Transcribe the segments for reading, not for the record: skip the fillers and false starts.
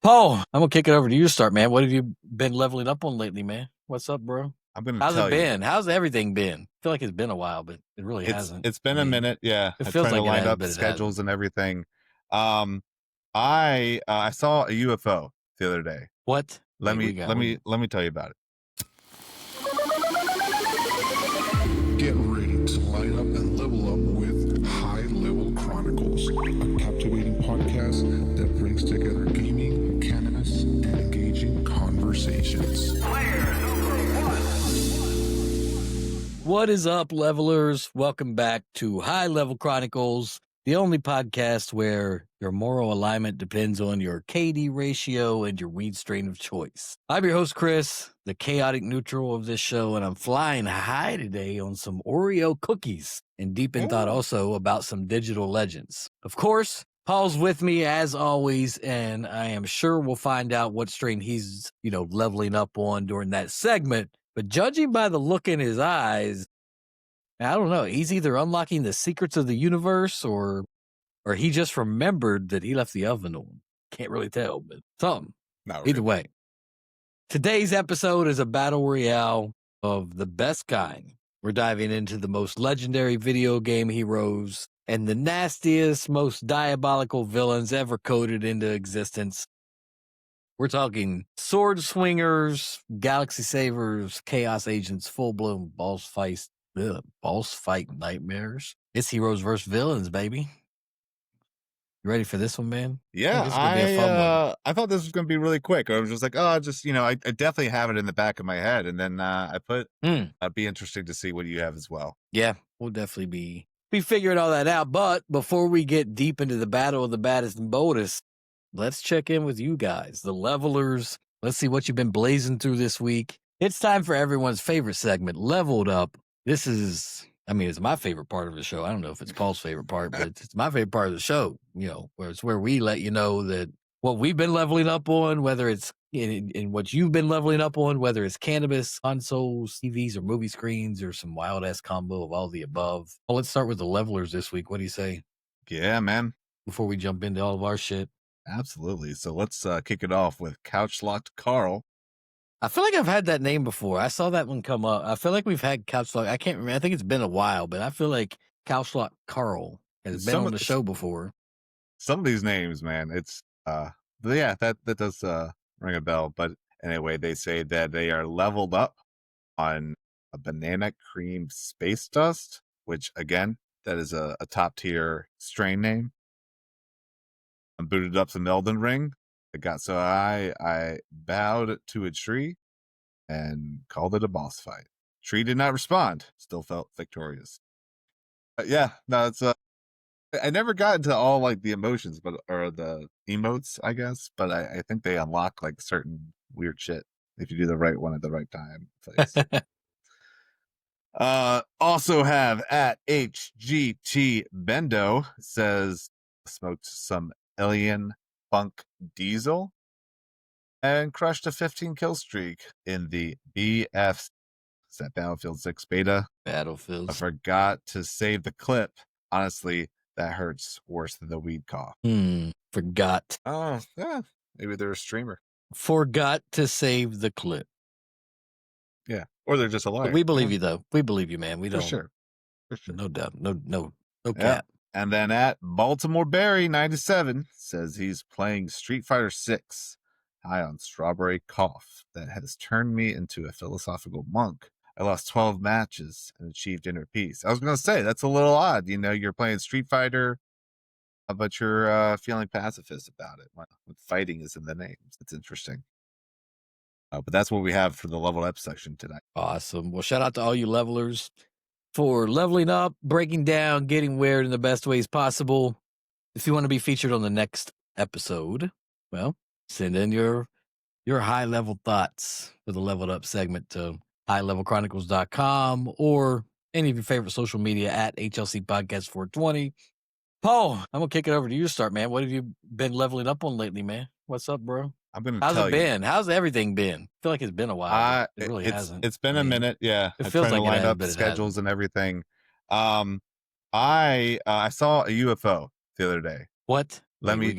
Paul, I'm gonna kick it over to you to start, man. What have you been leveling up on lately, man? What's up, bro? I'm going to How's tell it you. been? How's everything been? I feel like it's been a while, but it really It's hasn't. it's been I a mean, minute. Yeah, it I feels tried to like it line has, up but it schedules hasn't. and everything. I saw a UFO the other day. What? Let Wait, me tell you about it. Get ready to light up and level up with High Level Chronicles, a captivating podcast that brings together gaming, cannabis, and engaging conversations. What is up, levelers? Welcome back to High Level Chronicles, the only podcast where your moral alignment depends on your KD ratio and your weed strain of choice. I'm your host, Chris, the chaotic neutral of this show, and I'm flying high today on some Oreo cookies and deep in thought also about some digital legends. Of course, Paul's with me as always, and I am sure we'll find out what strain he's, leveling up on during that segment. But judging by the look in his eyes, I don't know. He's either unlocking the secrets of the universe or he just remembered that he left the oven on. Can't really tell, but something. Not Either really. way. Today's episode is a battle royale of the best kind. We're diving into the most legendary video game heroes and the nastiest, most diabolical villains ever coded into existence. We're talking sword swingers, galaxy savers, chaos agents, full-blown boss fight nightmares. It's heroes versus villains, baby. You ready for this one, man? Yeah, This is gonna be a fun one. I thought this was going to be really quick. I was just like, I definitely have it in the back of my head, and then I put it'd be interesting to see what you have as well. Yeah, we'll definitely be figuring all that out. But before we get deep into the battle of the baddest and boldest, let's check in with you guys, the levelers. Let's see what you've been blazing through this week. It's time for everyone's favorite segment, Leveled Up. This is, it's my favorite part of the show. I don't know if it's Paul's favorite part, but it's my favorite part of the show, where it's where we let you know that what we've been leveling up on, whether it's in what you've been leveling up on, whether it's cannabis, consoles, TVs, or movie screens, or some wild-ass combo of all the above. Well, let's start with the levelers this week. What do you say? Yeah, man. Before we jump into all of our shit. Absolutely. So let's kick it off with Couch Locked Carl. I feel like I've had that name before. I saw that one come up. I feel like we've had Couch Lock. I can't remember. I think it's been a while, but I feel like Couch Lock Carl has been on the show before. Some of these names, man, it's but yeah, that does ring a bell. But anyway, they say that they are leveled up on a banana cream space dust, which again, that is a top tier strain name. I booted up some Elden Ring. It got so I bowed to a tree and called it a boss fight. Tree did not respond. Still felt victorious. Yeah, no, it's I never got into all like the emotions, or the emotes, I guess. But I think they unlock like certain weird shit if you do the right one at the right time. Place. Also have at HGT Bendo says smoked some alien funk diesel and crushed a 15 kill streak in the BF. Is that Battlefield 6 beta? Battlefield. I forgot to save the clip. Honestly, that hurts worse than the weed cough. Forgot. Oh, yeah. Maybe they're a streamer. Forgot to save the clip. Yeah. Or they're just a liar. But we believe you, though. We believe you, man. We don't. For sure. No doubt. No Yeah. cap. And then at Baltimore Berry 97 says he's playing Street Fighter 6 high on strawberry cough that has turned me into a philosophical monk. I lost 12 matches and achieved inner peace. I was going to say, that's a little odd. You're playing Street Fighter, but you're feeling pacifist about it. When fighting is in the name. It's interesting. But that's what we have for the level up section tonight. Awesome. Well, shout out to all you levelers for leveling up, breaking down, getting weird in the best ways possible. If you want to be featured on the next episode, well, send in your high level thoughts for the leveled up segment to highlevelchronicles.com or any of your favorite social media at HLC Podcast 420. Paul, I'm gonna kick it over to you to start, man. What have you been leveling up on lately, man? What's up, bro? How's it been? How's everything been? I feel like it's been a while. It really hasn't. It's been a minute. Yeah, it feels like to line up but schedules and everything. I saw a UFO the other day. What? Let me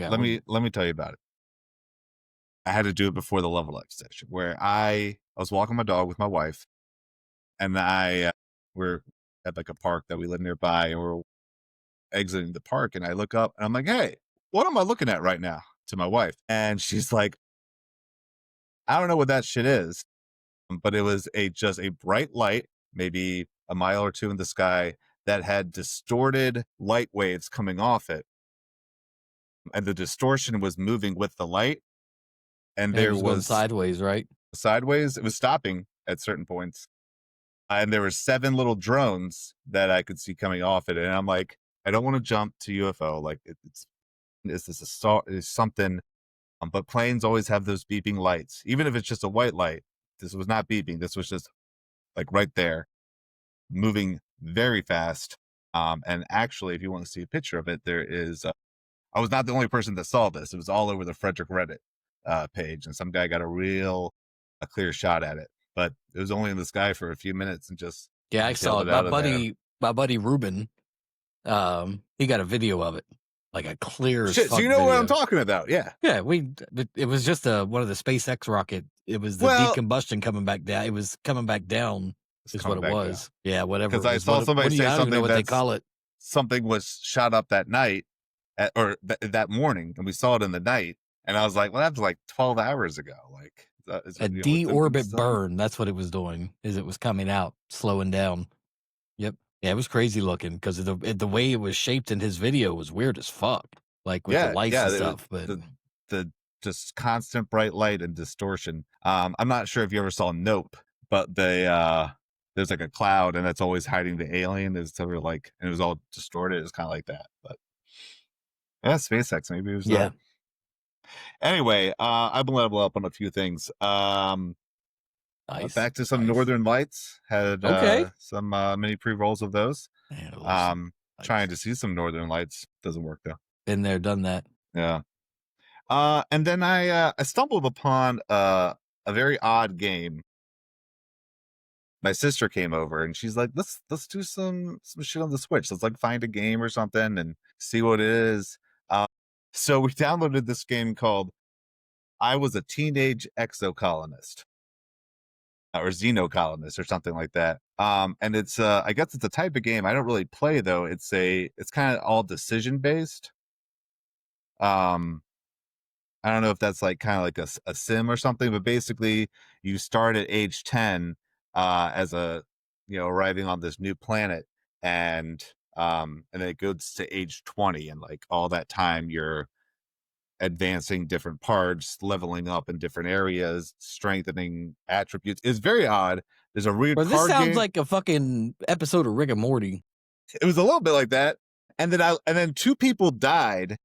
tell you about it. I had to do it before the level up session where I was walking my dog with my wife, and we're at like a park that we live nearby, and we're exiting the park, and I look up and I'm like, hey, what am I looking at right now, to my wife? And she's like, I don't know what that shit is, but it was just a bright light, maybe a mile or two in the sky, that had distorted light waves coming off it. And the distortion was moving with the light. And it there was going was sideways, right? sideways. It was stopping at certain points. And there were 7 little drones that I could see coming off it. And I'm like, I don't want to jump to UFO. Like, is this is something? But planes always have those beeping lights, even if it's just a white light. This was not beeping. This was just like right there, moving very fast. And actually, if you want to see a picture of it, there is. I was not the only person that saw this. It was all over the Frederick Reddit page, and some guy got a clear shot at it. But it was only in the sky for a few minutes, and just I saw it. My buddy Ruben, he got a video of it, like a clear. Shit, so you know what I'm talking about? Yeah, yeah. It was just one of the SpaceX rocket. It was the decombustion coming back down. It was coming back down. Is what it was. Down. Yeah, whatever. Because I saw somebody say something. Know what they call it. Something was shot up that night, that morning, and we saw it in the night. And I was like, well, that was like 12 hours ago. Like a deorbit burn. That's what it was doing. It was coming out, slowing down. Yep. Yeah, it was crazy looking because the way it was shaped in his video was weird as fuck. Like with the lights and stuff. But the just constant bright light and distortion. I'm not sure if you ever saw Nope, but there's like a cloud, and that's always hiding the alien. Is sort of like, and it was all distorted. It's kind of like that. But yeah, SpaceX, maybe it was that. Anyway, I've been level up on a few things. Nice. Back to some Northern Lights. Had some mini pre-rolls of those. Trying to see some Northern Lights. Doesn't work though. Been there, done that. Yeah. And then I stumbled upon a very odd game. My sister came over and she's like, let's do some shit on the Switch. Let's like find a game or something and see what it is. So we downloaded this game called I Was a Teenage Exocolonist. Or Xenocolonist or something like that. And it's I guess it's a type of game I don't really play though. It's kind of all decision based. I don't know if that's like kind of like a sim or something, but basically you start at age 10 as arriving on this new planet, and then it goes to age 20, and like all that time you're advancing different parts, leveling up in different areas, strengthening attributes. It's very odd. There's a weird this card sounds game. like a fucking episode of Rick and Morty. It was a little bit like that. And then 2 people died,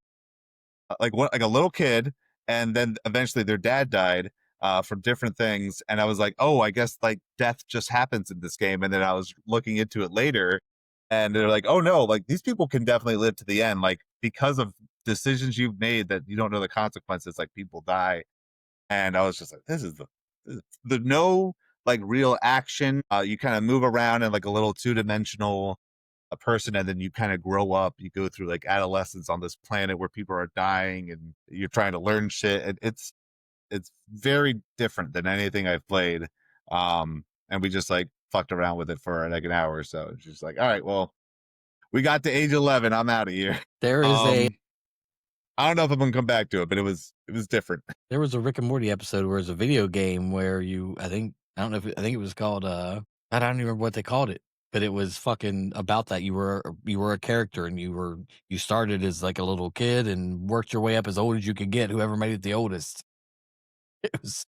like a little kid, and then eventually their dad died from different things. And I was like, oh, I guess like death just happens in this game. And then I was looking into it later, and they're like, oh no, like these people can definitely live to the end, like because of decisions you've made that you don't know the consequences, like people die. And I was just like, this is the no like real action. You kind of move around in like a little 2-dimensional person, and then you kind of grow up. You go through like adolescence on this planet where people are dying, and you're trying to learn shit. And it's very different than anything I've played. And we just like fucked around with it for like an hour or so. It's just like, all right, well, we got to age 11. I'm out of here. There is I don't know if I'm gonna come back to it, but it was different. There was a Rick and Morty episode where it was a video game where I think it was called I don't even remember what they called it, but it was fucking about that. You were a character, and you started as like a little kid and worked your way up as old as you could get, whoever made it the oldest. It was,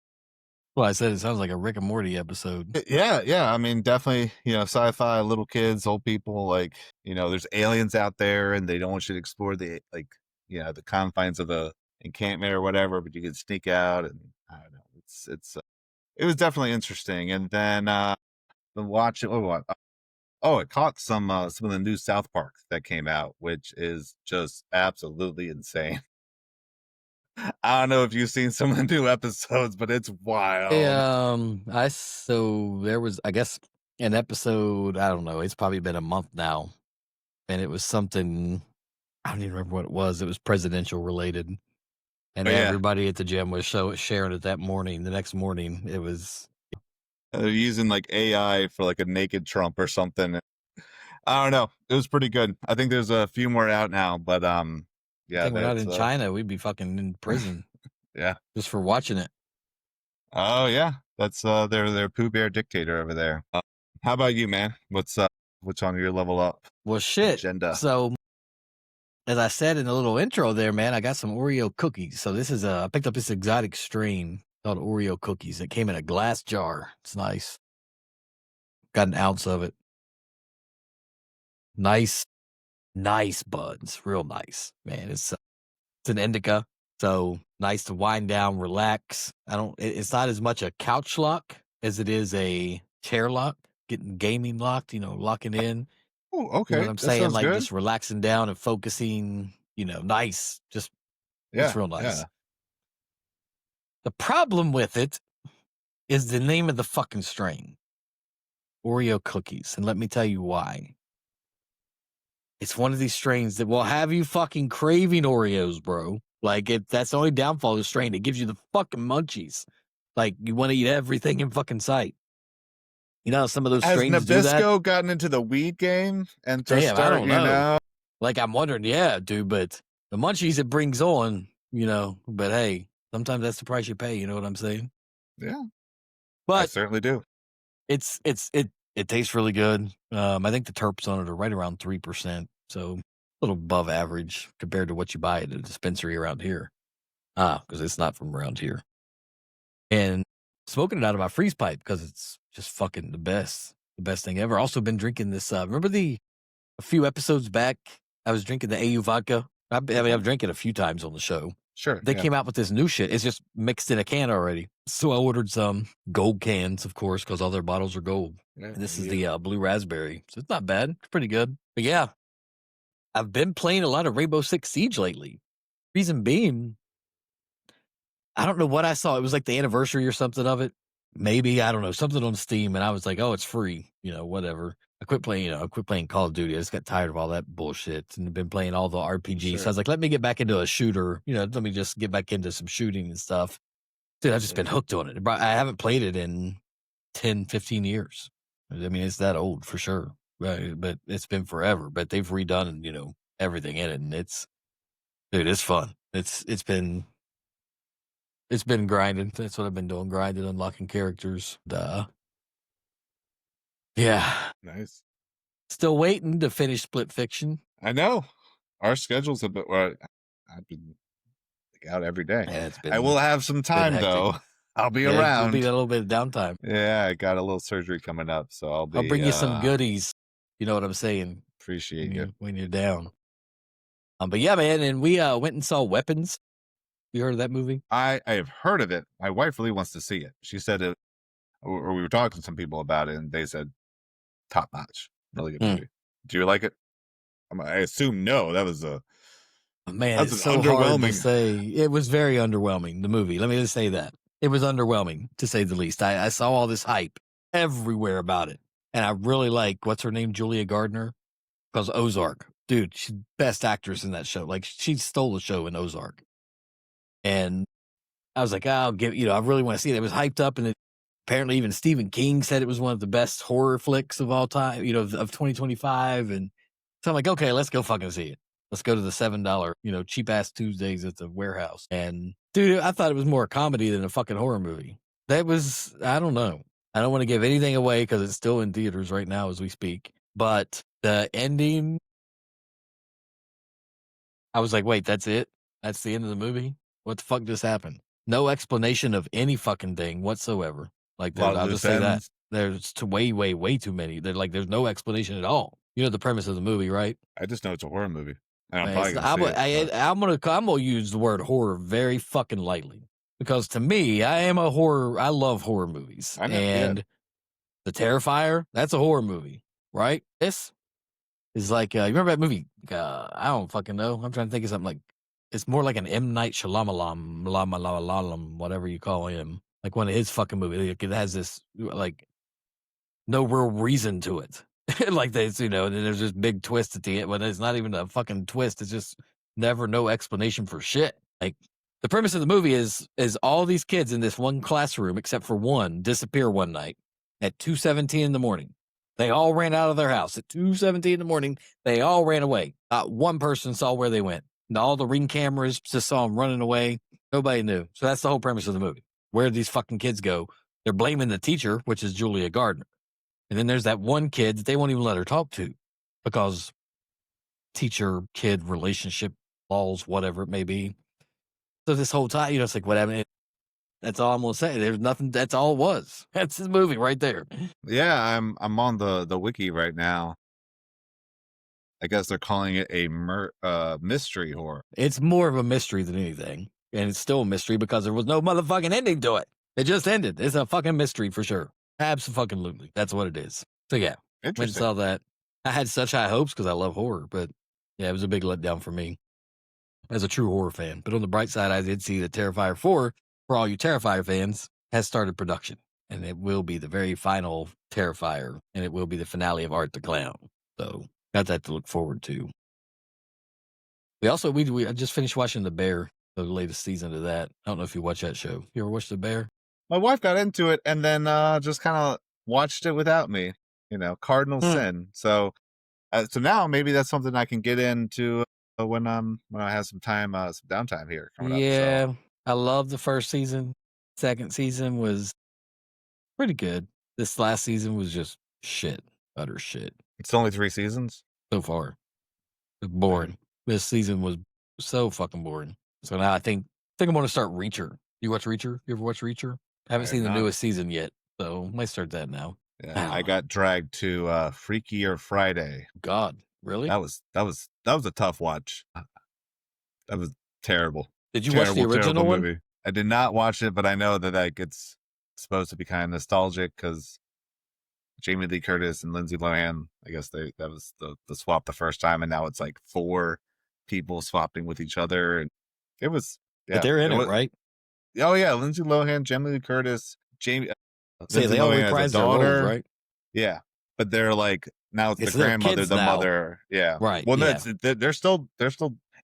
well, I said it sounds like a Rick and Morty episode. Yeah. I mean, definitely, sci-fi, little kids, old people, like, there's aliens out there and they don't want you to explore the confines of the encampment or whatever, but you can sneak out, and I don't know. It was definitely interesting. And then watching it caught some of the new South Park that came out, which is just absolutely insane. I don't know if you've seen some of the new episodes, but it's wild. So there was, I guess, an episode, I don't know, it's probably been a month now, and it was something, I don't even remember what it was. It was presidential related, And Oh, yeah. everybody at the gym was sharing it that morning. The next morning, it was They're using like AI for like a naked Trump or something. I don't know. It was pretty good. I think there's a few more out now, but I yeah, think we're not that's in China. We'd be fucking in prison yeah. just for watching it. Oh yeah, that's their Pooh Bear dictator over there. How about you, man? What's on your level up Well, shit. agenda? So, as I said in the little intro there, man, I got some Oreo cookies. So this is I picked up this exotic strain called Oreo cookies. It came in a glass jar. It's nice. Got an ounce of it. Nice buds. Real nice, man. It's an indica. So nice to wind down, relax. It's not as much a couch lock as it is a chair lock, getting gaming locked, locking in. Oh, You know okay. what I'm That saying? sounds Like good. just relaxing down and focusing, nice. Just, Yeah, it's real nice. yeah. The problem with it is the name of the fucking strain, Oreo cookies. And let me tell you why. It's one of these strains that will have you fucking craving Oreos, bro. Like, that's the only downfall of the strain. It gives you the fucking munchies. Like, you want to eat everything in fucking sight. You know how some of those Has strains do that? Nabisco gotten into the weed game and to Damn, I start, don't know. Like, I'm wondering, yeah, dude, but the munchies it brings on, but hey, sometimes that's the price you pay, you know what I'm saying? Yeah, I But certainly do. it tastes really good. I think the terps on it are right around 3%, so a little above average compared to what you buy at a dispensary around here. Because it's not from around here. And smoking it out of my freeze pipe because it's just fucking the best thing ever. Also been drinking this. Remember a few episodes back, I was drinking the AU vodka. I've drank it a few times on the show. Sure. They yeah. came out with this new shit. It's just mixed in a can already. So I ordered some gold cans, of course, because all their bottles are gold. Yeah, And this is the blue raspberry. So it's not bad. It's pretty good. But yeah, I've been playing a lot of Rainbow Six Siege lately. Reason being, I don't know what I saw. It was like the anniversary or something of it. Maybe, I don't know, something on Steam. And I was like, oh, it's free, whatever. I quit playing Call of Duty. I just got tired of all that bullshit and been playing all the RPGs. Sure. So I was like, let me get back into a shooter. Let me just get back into some shooting and stuff. Dude, I've just been hooked on it. I haven't played it in 10, 15 years. I mean, it's that old for sure. Right? But it's been forever. But they've redone, everything in it. And it's fun. It's been grinding. That's what I've been doing. Grinding, unlocking characters. Yeah. Nice. Still waiting to finish Split Fiction. I know. Our schedules have been. Well, I've been out every day. Yeah, it's been. I will have some time though. I'll be around. It'll be a little bit of downtime. Yeah, I got a little surgery coming up, so I'll bring you some goodies. You know what I'm saying? Appreciate you when you're down. But yeah, man, and we went and saw Weapons. You heard of that movie? I have heard of it. My wife really wants to see it. She said it, or we were talking to some people about it, and they said top notch, really good movie. Do you like it? I assume no. That was man. It's so hard to say. It was very underwhelming. The movie. Let me just say that it was underwhelming to say the least. I saw all this hype everywhere about it, and I really like what's her name, Julia Gardner, because Ozark, dude, she's best actress in that show. Like she stole the show in Ozark. And I was like, I'll give, I really want to see it. It was hyped up, and apparently even Stephen King said it was one of the best horror flicks of all time, of 2025. And so I'm like, okay, let's go fucking see it. Let's go to the $7, cheap ass Tuesdays at the warehouse. And dude, I thought it was more a comedy than a fucking horror movie. That was, I don't know. I don't want to give anything away because it's still in theaters right now as we speak. But the ending, I was like, wait, that's it? That's the end of the movie? What the fuck just happened? No explanation of any fucking thing whatsoever. Like, I'll just say that. There's way, way, way too many. There's no explanation at all. You know the premise of the movie, right? I just know it's a horror movie. And I'm gonna use the word horror very fucking lightly. Because to me, I love horror movies. I know, and The Terrifier, that's a horror movie, right? This is like, you remember that movie? I don't fucking know. I'm trying to think of something like, it's more like an M. Night Shyamalan, whatever you call him. Like one of his fucking movies. Like it has this, like, no real reason to it. Like this, and then there's this big twist at the end, but it's not even a fucking twist. It's just never no explanation for shit. Like, The premise of the movie is all these kids in this one classroom, except for one, disappear one night at 2:17 in the morning. They all ran out of their house at 2:17 in the morning. They all ran away. Not one person saw where they went. And all the ring cameras just saw them running away. Nobody knew. So that's the whole premise of the movie. Where did these fucking kids go? They're blaming the teacher, which is Julia Gardner. And then there's that one kid that they won't even let her talk to because teacher-kid relationship laws, whatever it may be. So this whole time, it's like, whatever. That's all I'm gonna say. There's nothing. That's all it was. That's his movie right there. Yeah, I'm on the wiki right now. I guess they're calling it a mystery horror. It's more of a mystery than anything, and it's still a mystery because there was no motherfucking ending to it. It just ended. It's a fucking mystery for sure. Absolutely, that's what it is. So yeah, went and saw that. I had such high hopes because I love horror, but yeah, it was a big letdown for me as a true horror fan. But on the bright side, I did see that Terrifier 4, for all you Terrifier fans, has started production. And it will be the very final Terrifier. And it will be the finale of Art the Clown. So got that to look forward to. We also, I just finished watching The Bear, the latest season of that. I don't know if you watch that show. You ever watched The Bear? My wife got into it and then just kind of watched it without me. Cardinal sin. So now maybe that's something I can get into when I have some time, some downtime here coming up. Yeah, so. I love the first season. Second season was pretty good. This last season was just shit, utter shit. It's only 3 seasons so far. It's boring. Right. This season was so fucking boring. So now I think I'm going to start Reacher. You watch Reacher? You ever watch Reacher? I haven't seen the newest season yet, so I might start that now. Yeah, I got dragged to Freakier Friday. God, really? That was a tough watch. That was terrible. Did you watch the original one? Movie. I did not watch it, but I know that it's supposed to be kind of nostalgic because Jamie Lee Curtis and Lindsay Lohan, I guess that was the swap the first time, and now it's like 4 people swapping with each other, and it was. Yeah, but they're in it, right? Oh yeah, Lindsay Lohan, Jamie Lee Curtis, Say they all reprise their roles, right? Yeah, but they're like now it's the grandmother, the mother. Yeah, right. Well, yeah. They're still.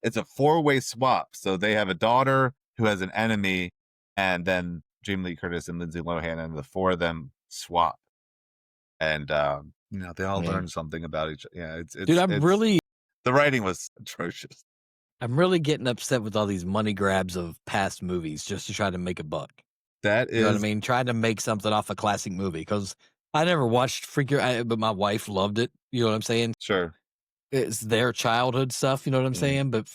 It's a 4-way swap. So they have a daughter who has an enemy, and then Jamie Lee Curtis and Lindsay Lohan, and the 4 of them swap, and they all learn something about each. Yeah, it's dude. The writing was atrocious. I'm really getting upset with all these money grabs of past movies just to try to make a buck. That is, you know what I mean? Trying to make something off a classic movie because I never watched Freakier, but my wife loved it. You know what I'm saying? Sure. It's their childhood stuff. You know what I'm saying? But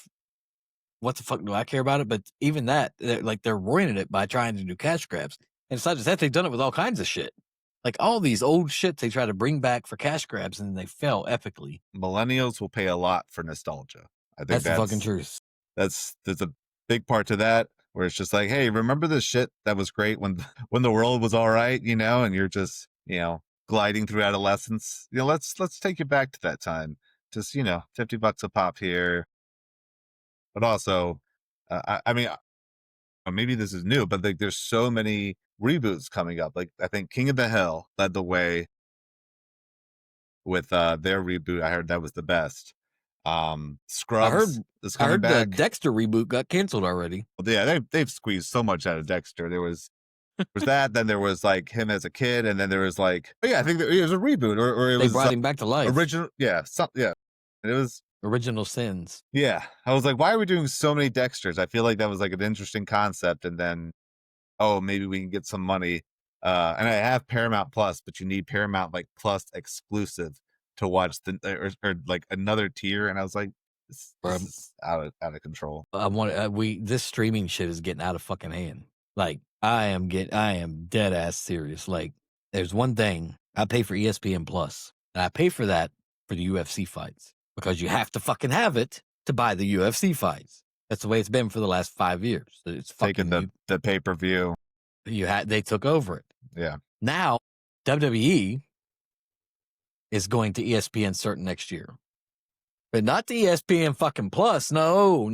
what the fuck do I care about it? But even that, they're ruining it by trying to do cash grabs. And it's not just that, they've done it with all kinds of shit. Like all these old shit they try to bring back for cash grabs and they fail epically. Millennials will pay a lot for nostalgia. I think that's the fucking truth. There's a big part to that. Where it's just like, hey, remember this shit that was great when the world was all right, and you're just, gliding through adolescence. Let's take you back to that time. Just, $50 a pop here. But also, I mean, maybe this is new, but there's so many reboots coming up. Like I think King of the Hill led the way with their reboot. I heard that was the best. Scrubs is coming back. The Dexter reboot got canceled already. Well, yeah, they've squeezed so much out of Dexter. There was that, then there was like him as a kid, and then there was like, I think it was a reboot, or it they brought him back to life. Original, yeah, and it was Original Sins. Yeah, I was like, why are we doing so many Dexters? I feel like that was like an interesting concept, and then maybe we can get some money. And I have Paramount Plus, but you need Paramount like Plus exclusive to watch or like another tier, and I was like, this is out of control. This streaming shit is getting out of fucking hand. Like I am dead ass serious. Like there's one thing, I pay for ESPN Plus, and I pay for that for the UFC fights because you have to fucking have it to buy the UFC fights. That's the way it's been for the last 5 years. It's taking the pay-per-view. They took over it. Yeah. Now WWE is going to ESPN starting next year. But not the ESPN fucking Plus. No.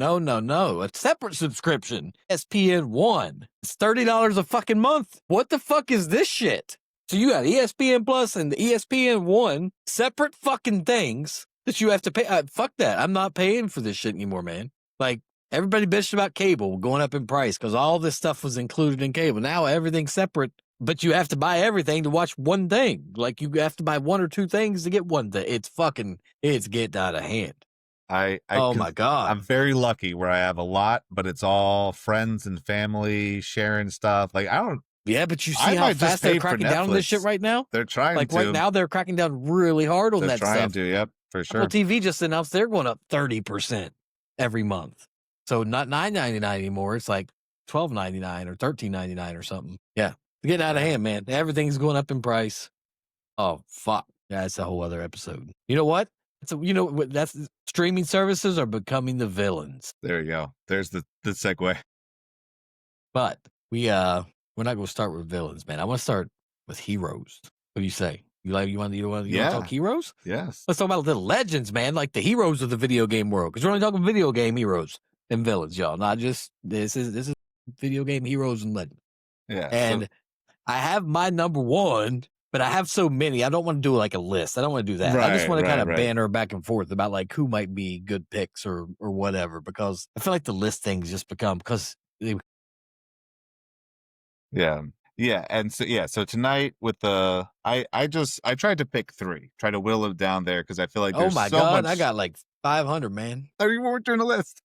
A separate subscription. ESPN One. It's $30 a fucking month. What the fuck is this shit? So you got ESPN Plus and the ESPN One, separate fucking things that you have to pay. Fuck that. I'm not paying for this shit anymore, man. Like, Everybody bitched about cable going up in price because all this stuff was included in cable. Now everything's separate, but you have to buy everything to watch one thing. Like you have to buy one or two things to get one thing. It's getting out of hand. Oh my God. I'm very lucky where I have a lot, but it's all friends and family sharing stuff. Like Yeah, but you see how fast they're cracking down on this shit right now? They're trying like to. Right now, they're cracking down really hard on they're that stuff. They're trying to, yep, for sure. Apple TV just announced they're going up 30% every month. So not $9.99 anymore. It's like $12.99 or $13.99 or something. Yeah, it's getting out of hand, man. Everything's going up in price. Oh, fuck. Yeah, that's a whole other episode. You know what? That's streaming services are becoming the villains. There you go. There's the segue. But we're not going to start with villains, man. I want to start with heroes. What do you say? You want to talk heroes? Yes. Let's talk about the legends, man. Like the heroes of the video game world, because we're only talking video game heroes and villains, y'all. Not just this is video game heroes and legends. Yeah. And I have my number one. But I have so many. I don't want to do like a list. I don't want to do that. I just want to kind of banter back and forth about like who might be good picks or whatever, because I feel like the list things just become because they... Yeah. And so tonight with the I tried to pick 3, try to whittle it down there because I feel like there's God, I got like 500, man. I mean, we're doing a list.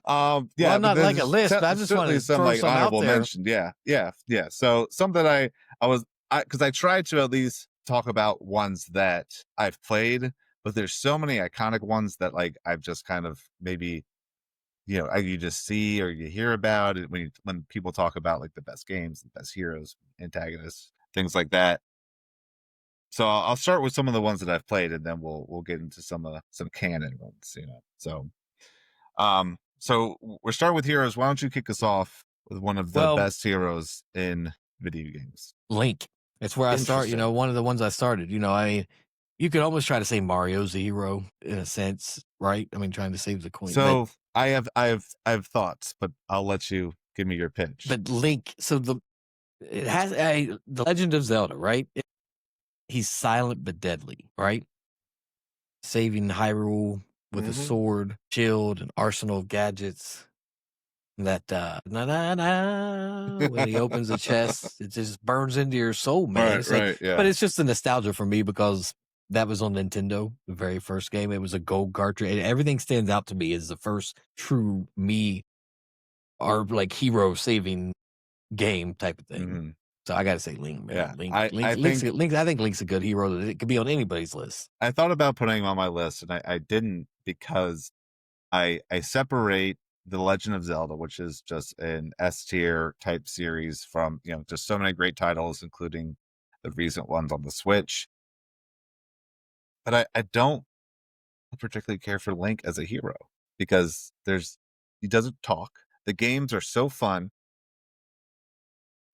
Well, not like a list, but I just want to some like honorable mention. Yeah. So some that I was because I tried to at least talk about ones that I've played, but there's so many iconic ones that like I've just kind of maybe, you just see or you hear about it when people talk about like the best games, the best heroes, antagonists, things like that. So I'll start with some of the ones that I've played, and then we'll get into some canon ones, So, so we're starting with heroes. Why don't you kick us off with one of the best heroes in video games? Link. It's where I start, one of the ones I started. I mean, you could almost try to say Mario's the hero in a sense, right? I mean, trying to save the coin. So I have thoughts, but I'll let you give me your pitch. But Link, so it has the Legend of Zelda, right? He's silent but deadly, right? Saving Hyrule with a sword, shield, an arsenal of gadgets. That when he opens the chest, it just burns into your soul, man. Yeah. But it's just a nostalgia for me because that was on Nintendo, the very first game. It was a gold cartridge, and everything stands out to me as the first true or like hero saving game type of thing. Mm-hmm. So I got to say Link, man. Yeah. Link, I think Link's a good hero. It could be on anybody's list. I thought about putting him on my list, and I didn't because I separate The Legend of Zelda, which is just an S tier type series from, just so many great titles, including the recent ones on the Switch. But I don't particularly care for Link as a hero because he doesn't talk. The games are so fun.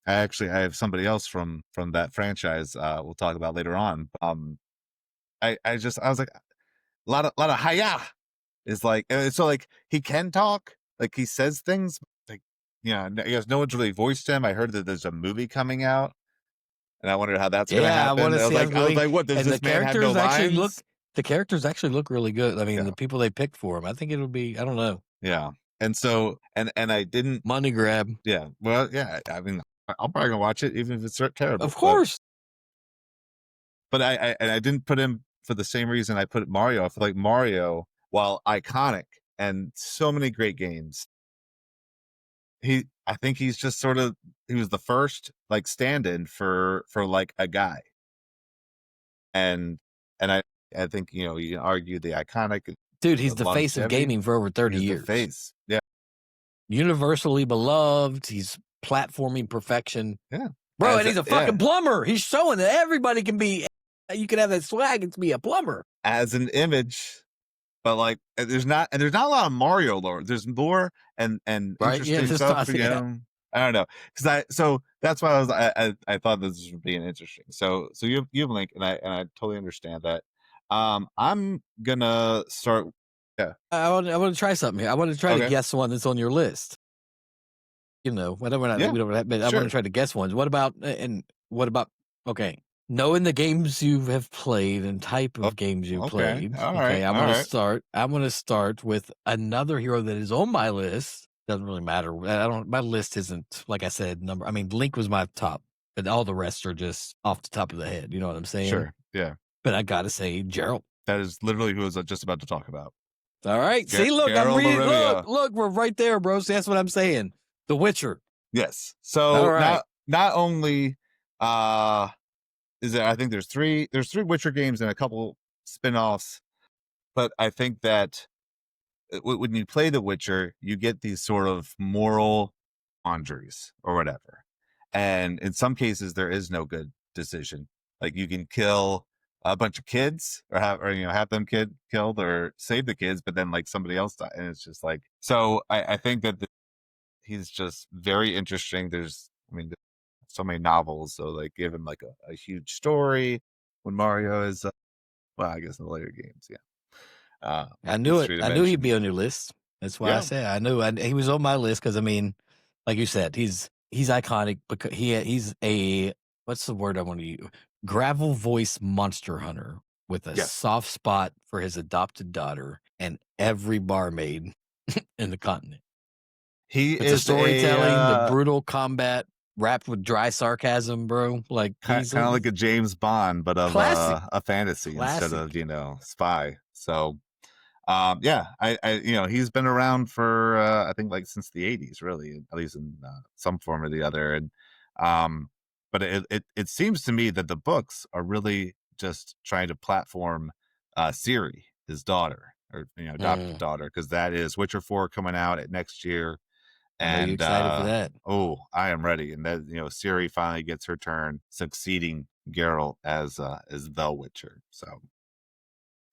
I have somebody else from that franchise we'll talk about later on. I was like, a lot of hiya is like, so like he can talk, like he says things, like he has no one's really voiced him. I heard that there's a movie coming out, and I wondered how that's going to happen. I was like, what does this man have no lines? The characters actually look really good. I mean, the people they picked for him, I think it'll be, I don't know. Yeah, and so and I didn't money grab. Yeah, well, yeah. I mean, I'm probably gonna watch it even if it's terrible. Of course. But I didn't put him for the same reason I put Mario. I feel like Mario, while iconic and so many great games, I think he's just he was the first like stand-in for like a guy. And I think, you can argue the iconic. Dude, he's the face of gaming for over 30 years. The face. Yeah. Universally beloved. He's platforming perfection. Yeah. Bro, and he's a fucking plumber. He's showing that everybody can be, you can have that swag and be a plumber. As an image, but like there's not a lot of Mario lore. There's lore and interesting stuff. I don't know. So that's why I thought this would be interesting. So you have Link, and I totally understand that. I'm gonna start. Yeah. I want to try something here. I want to try to guess one that's on your list. Whatever. We don't have, but I want to try to guess ones. What about? Okay. knowing the games you have played and type of games you played, All right. I'm gonna start with another hero that is on my list. Doesn't really matter. My list isn't, like I said, number. I mean, Link was my top, but all the rest are just off the top of the head. You know what I'm saying? Sure. Yeah. But I gotta say, Geralt. That is literally who I was just about to talk about. All right. See, look, I'm Geralt reading. Olivia. Look, we're right there, bro. See, that's what I'm saying. The Witcher. Yes. So All right. not only is there, I think there's three Witcher games and a couple spin-offs, but I think that when you play The Witcher, you get these sort of moral quandaries or whatever. And in some cases there is no good decision. Like you can kill a bunch of kids or have them killed or save the kids, but then like somebody else died. And it's just like, so I think that he's just very interesting. There's so many novels, so like give him like a huge story when Mario is well, I guess in the later games. I knew it. I knew he'd be on your list. That's why I said I knew he was on my list because I mean, like you said, he's iconic because he's a, what's the word I want to use? Gravel voice monster hunter with a soft spot for his adopted daughter and every barmaid in the continent. It's the storytelling, the brutal combat wrapped with dry sarcasm, bro. Like kind of like a James Bond, but of a fantasy instead of spy. So I he's been around for I think like since the 80s, really, at least in some form or the other. And but it seems to me that the books are really just trying to platform Ciri, his daughter, or adopted daughter, because that is Witcher 4 coming out next year. And are you excited for that? Oh, I am ready. And that Ciri finally gets her turn, succeeding Geralt as the Witcher. So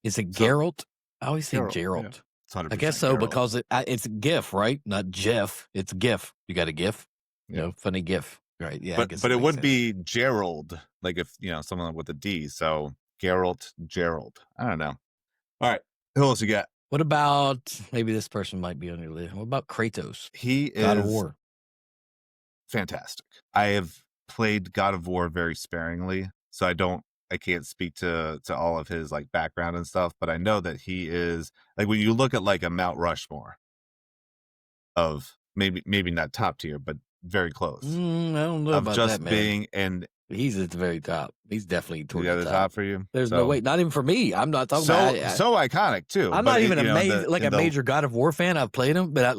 is it Geralt? I always say Geralt. Yeah. I guess so Geralt. because it's GIF, right? Not Jeff. It's GIF. You got a GIF? Yeah. Funny GIF. Right. Yeah. But it would be Gerald, like if someone with a D. So Geralt. I don't know. All right. Who else you got? What about, maybe this person might be on your list. What about Kratos? He is God of War. Fantastic. I have played God of War very sparingly, so I can't speak to all of his like background and stuff, but I know that he is like, when you look at like a Mount Rushmore of maybe not top tier, but very close. I don't know about just that, man. being, and he's at the very top. He's definitely towards the top for you. There's no way, not even for me. I'm not talking about so iconic too. I'm not even a major God of War fan. I've played him, but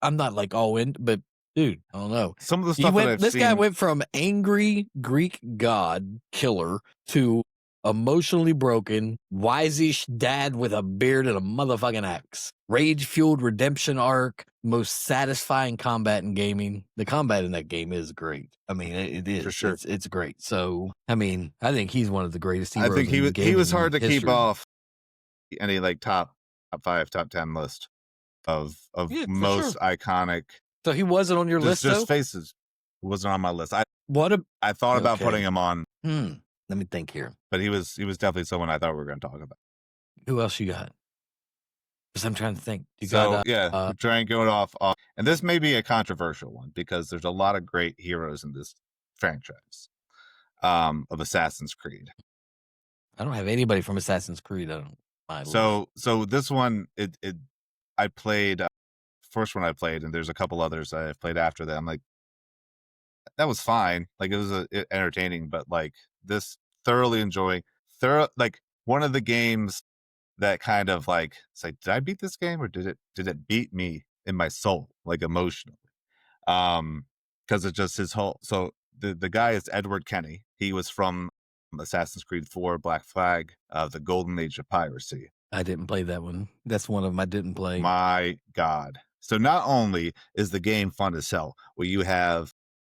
I'm not like all in. But dude, I don't know. Some of the stuff this guy went from angry Greek god killer to emotionally broken, wise-ish dad with a beard and a motherfucking axe. Rage-fueled redemption arc, most satisfying combat in gaming. The combat in that game is great. I mean, it is. For sure. It's great. So, I mean, I think he's one of the greatest heroes. I think he was hard to keep off any like top 5, top 10 list of most iconic. So he wasn't on your list, just faces. He wasn't on my list. I thought about putting him on. Let me think here. But he was definitely someone I thought we were going to talk about. Who else you got? Because I'm trying to think. Trying going off. And this may be a controversial one because there's a lot of great heroes in this franchise of Assassin's Creed. I don't have anybody from Assassin's Creed on my list. So this one, I played first one I played, and there's a couple others I've played after that. I'm like, that was fine. Like it was entertaining, but like this thoroughly enjoying like one of the games that kind of like, it's like, did I beat this game or did it beat me in my soul, like emotionally? Because it's just his whole, so the guy is Edward Kenny. He was from Assassin's Creed 4 Black Flag, the golden age of piracy. I didn't play that one. That's one of them I didn't play. My God. So not only is the game fun as hell, where you have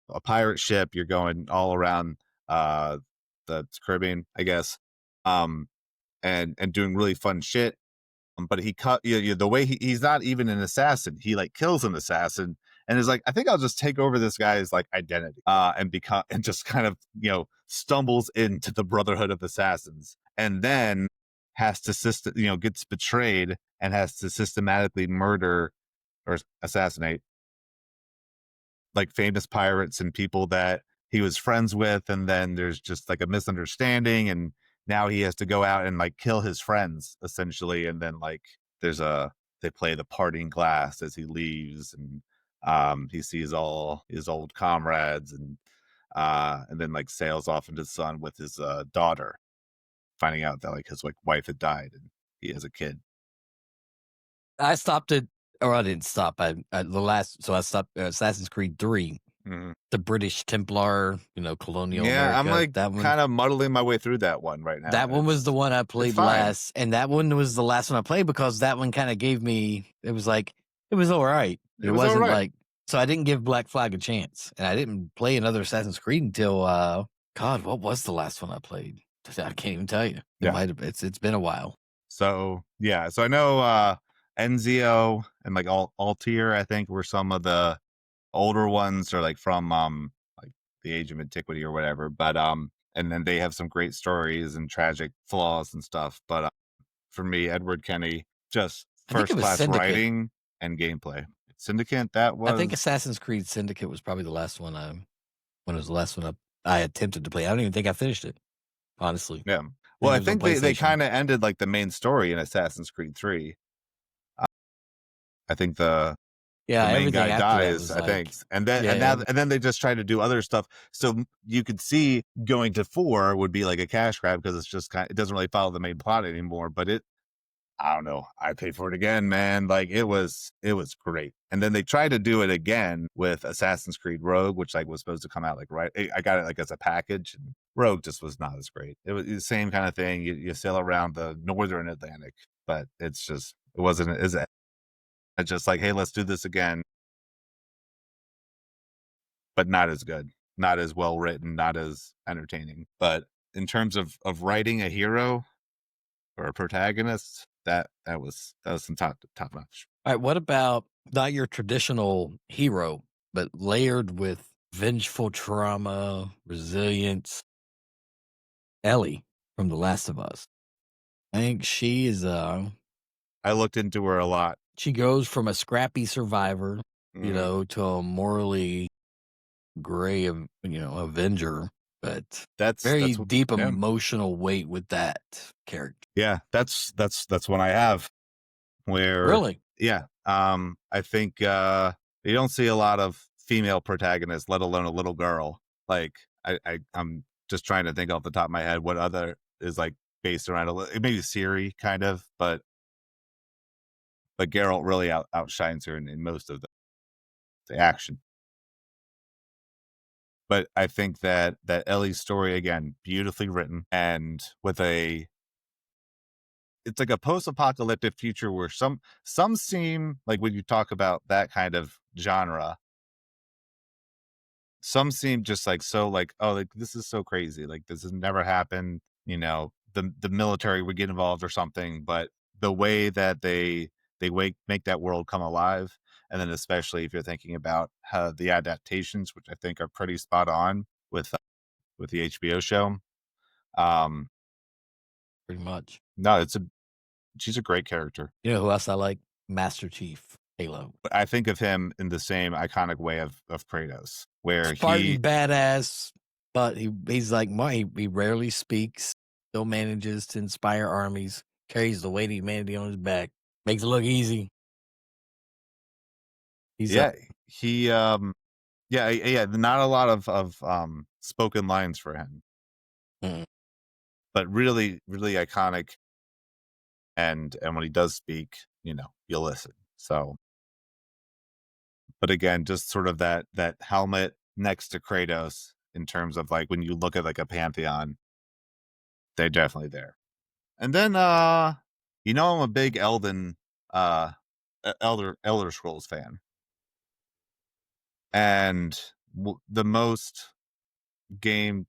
a pirate ship, you're going all around the Caribbean, I guess, and doing really fun shit. But he cut the way he's not even an assassin. He like kills an assassin and is like, I think I'll just take over this guy's like identity and just kind of stumbles into the Brotherhood of Assassins, and then has to gets betrayed and has to systematically murder or assassinate like famous pirates and people that he was friends with, and then there's just like a misunderstanding, and now he has to go out and like kill his friends essentially, and then like they play the parting glass as he leaves, and he sees all his old comrades, and then like sails off into the sun with his daughter, finding out that like his like wife had died and he has a kid. I stopped it, or I didn't stop. I stopped Assassin's Creed 3, the British Templar, colonial Yeah, I'm America. like That one, kind of muddling my way through that one right now. that one was the one I played fine. last, and that one was the last one I played because that one kind of gave me. It was all right. It was wasn't all right. like, so I didn't give Black Flag a chance, and I didn't play another Assassin's Creed until God, what was the last one I played? I can't even tell you. It might have. It's been a while. So yeah, so I know Enzio and like Altair, I think, were some of the older ones, or like from like the Age of Antiquity or whatever. But and then they have some great stories and tragic flaws and stuff. But for me, Edward Kenny, just first class writing and gameplay. Syndicate, that was. I think Assassin's Creed Syndicate was probably the last one I attempted to play. I don't even think I finished it, honestly. Yeah. Well, I think they kind of ended like the main story in Assassin's Creed 3. I think the main guy dies, I think, and then they just try to do other stuff. So you could see going to 4 would be like a cash grab because it's just it doesn't really follow the main plot anymore. But I don't know. I paid for it again, man. Like it was great. And then they tried to do it again with Assassin's Creed Rogue, which like was supposed to come out like right. I got it like as a package, and Rogue just was not as great. It was the same kind of thing. You sail around the northern Atlantic, but it wasn't as it's just like, hey, let's do this again, but not as good, not as well written, not as entertaining. But in terms of writing a hero or a protagonist, that was some top notch. All right, what about not your traditional hero, but layered with vengeful trauma, resilience? Ellie from The Last of Us. I think she is I looked into her a lot. She goes from a scrappy survivor, to a morally gray, avenger, but that's very deep emotional weight with that character. Yeah, that's one I have. Where really, yeah, I think you don't see a lot of female protagonists, let alone a little girl. Like I'm just trying to think off the top of my head what other is like based around maybe Ciri kind of, but Geralt really outshines her in most of the action. But I think that Ellie's story, again, beautifully written, and with it's like a post-apocalyptic future where some seem like, when you talk about that kind of genre, some seem just like so like, oh, like this is so crazy, like this has never happened, the military would get involved or something. But the way that they make that world come alive, and then especially if you're thinking about how the adaptations, which I think are pretty spot on with the HBO show. Pretty much. No, she's a great character. You know who else I like? Master Chief, Halo. I think of him in the same iconic way of Kratos, where Spartan badass, but he's like he rarely speaks, still manages to inspire armies, carries the weight of humanity on his back, makes it look easy. Not a lot of spoken lines for him. But really, really iconic. And when he does speak, you'll listen. So, but again, just sort of that helmet next to Kratos, in terms of like when you look at like a pantheon, they're definitely there. And then I'm a big Elder Scrolls fan, and the most game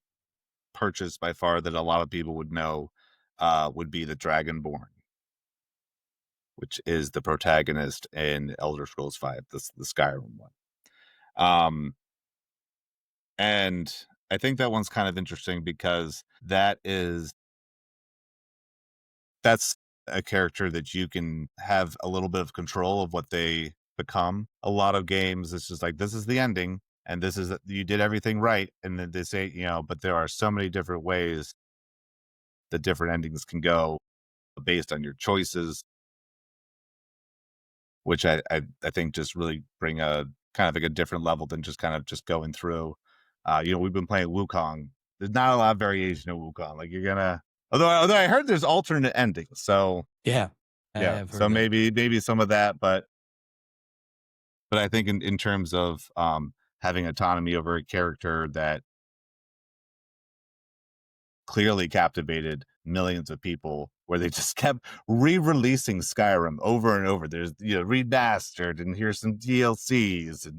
purchased by far that a lot of people would know would be the Dragonborn, which is the protagonist in Elder Scrolls V, the Skyrim one. And I think that one's kind of interesting because that's a character that you can have a little bit of control of what they become. A lot of games, it's just like, this is the ending, and this is you did everything right, and then they say, but there are so many different ways that different endings can go based on your choices, which I think just really bring a kind of like a different level than just kind of just going through. We've been playing Wukong. There's not a lot of variation in Wukong. Like you're gonna, although I heard there's alternate endings, so Yeah. So maybe some of that, but I think in terms of having autonomy over a character that clearly captivated millions of people, where they just kept re-releasing Skyrim over and over. There's remastered, and here's some DLCs,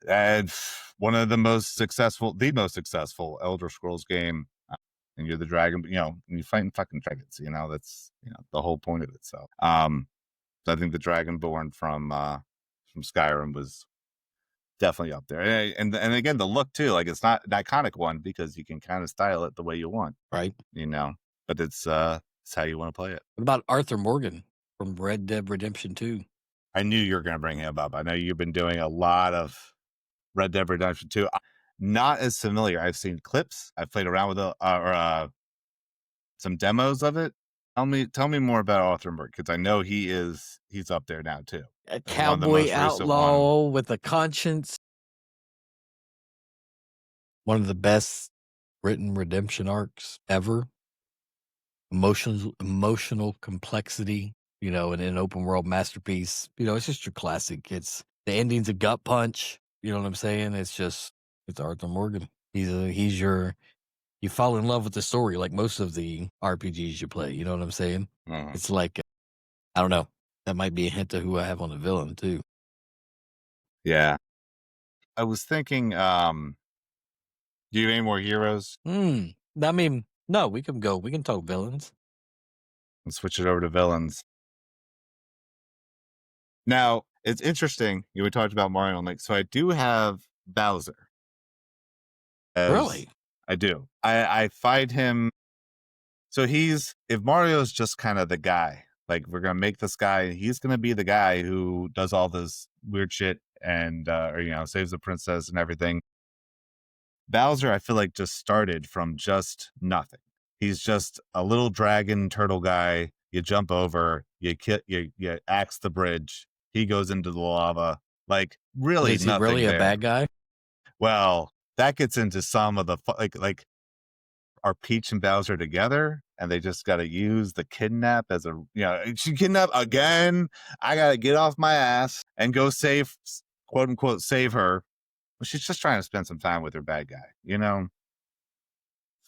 and one of the most successful Elder Scrolls game, and you're the dragon, and you're fighting fucking dragons. That's the whole point of it. So I think the Dragonborn from Skyrim was definitely up there, and again, the look too. Like, it's not an iconic one because you can kind of style it the way you want, right? But it's how you want to play it. What about Arthur Morgan from Red Dead Redemption 2? I knew you were going to bring him up. I know you've been doing a lot of Red Dead Redemption 2. Not as familiar. I've seen clips. I've played around with some demos of it. Tell me more about Arthur Morgan, because I know he's up there now too. A cowboy outlaw with a conscience. One of the best written redemption arcs ever. Emotional complexity, in an open world masterpiece. It's just your classic. It's the ending's a gut punch. You know what I'm saying? It's Arthur Morgan. You fall in love with the story like most of the RPGs you play. You know what I'm saying? Mm-hmm. It's like, I don't know. That might be a hint of who I have on the villain too. Yeah. I was thinking, do you have any more heroes? I mean, no, we can talk villains. Let's switch it over to villains. Now, it's interesting. We talked about Mario and Link. So I do have Bowser. Really? I do. I find him. So if Mario's just kind of the guy, like, we're going to make this guy, he's going to be the guy who does all this weird shit and, saves the princess and everything. Bowser, I feel like, just started from just nothing. He's just a little dragon turtle guy. You jump over, you axe the bridge. He goes into the lava. Like, really, is he really a bad guy? Well, that gets into some of the like are Peach and Bowser together, and they just got to use the kidnap as a she kidnap again. I got to get off my ass and go save, quote unquote, save her. She's just trying to spend some time with her bad guy,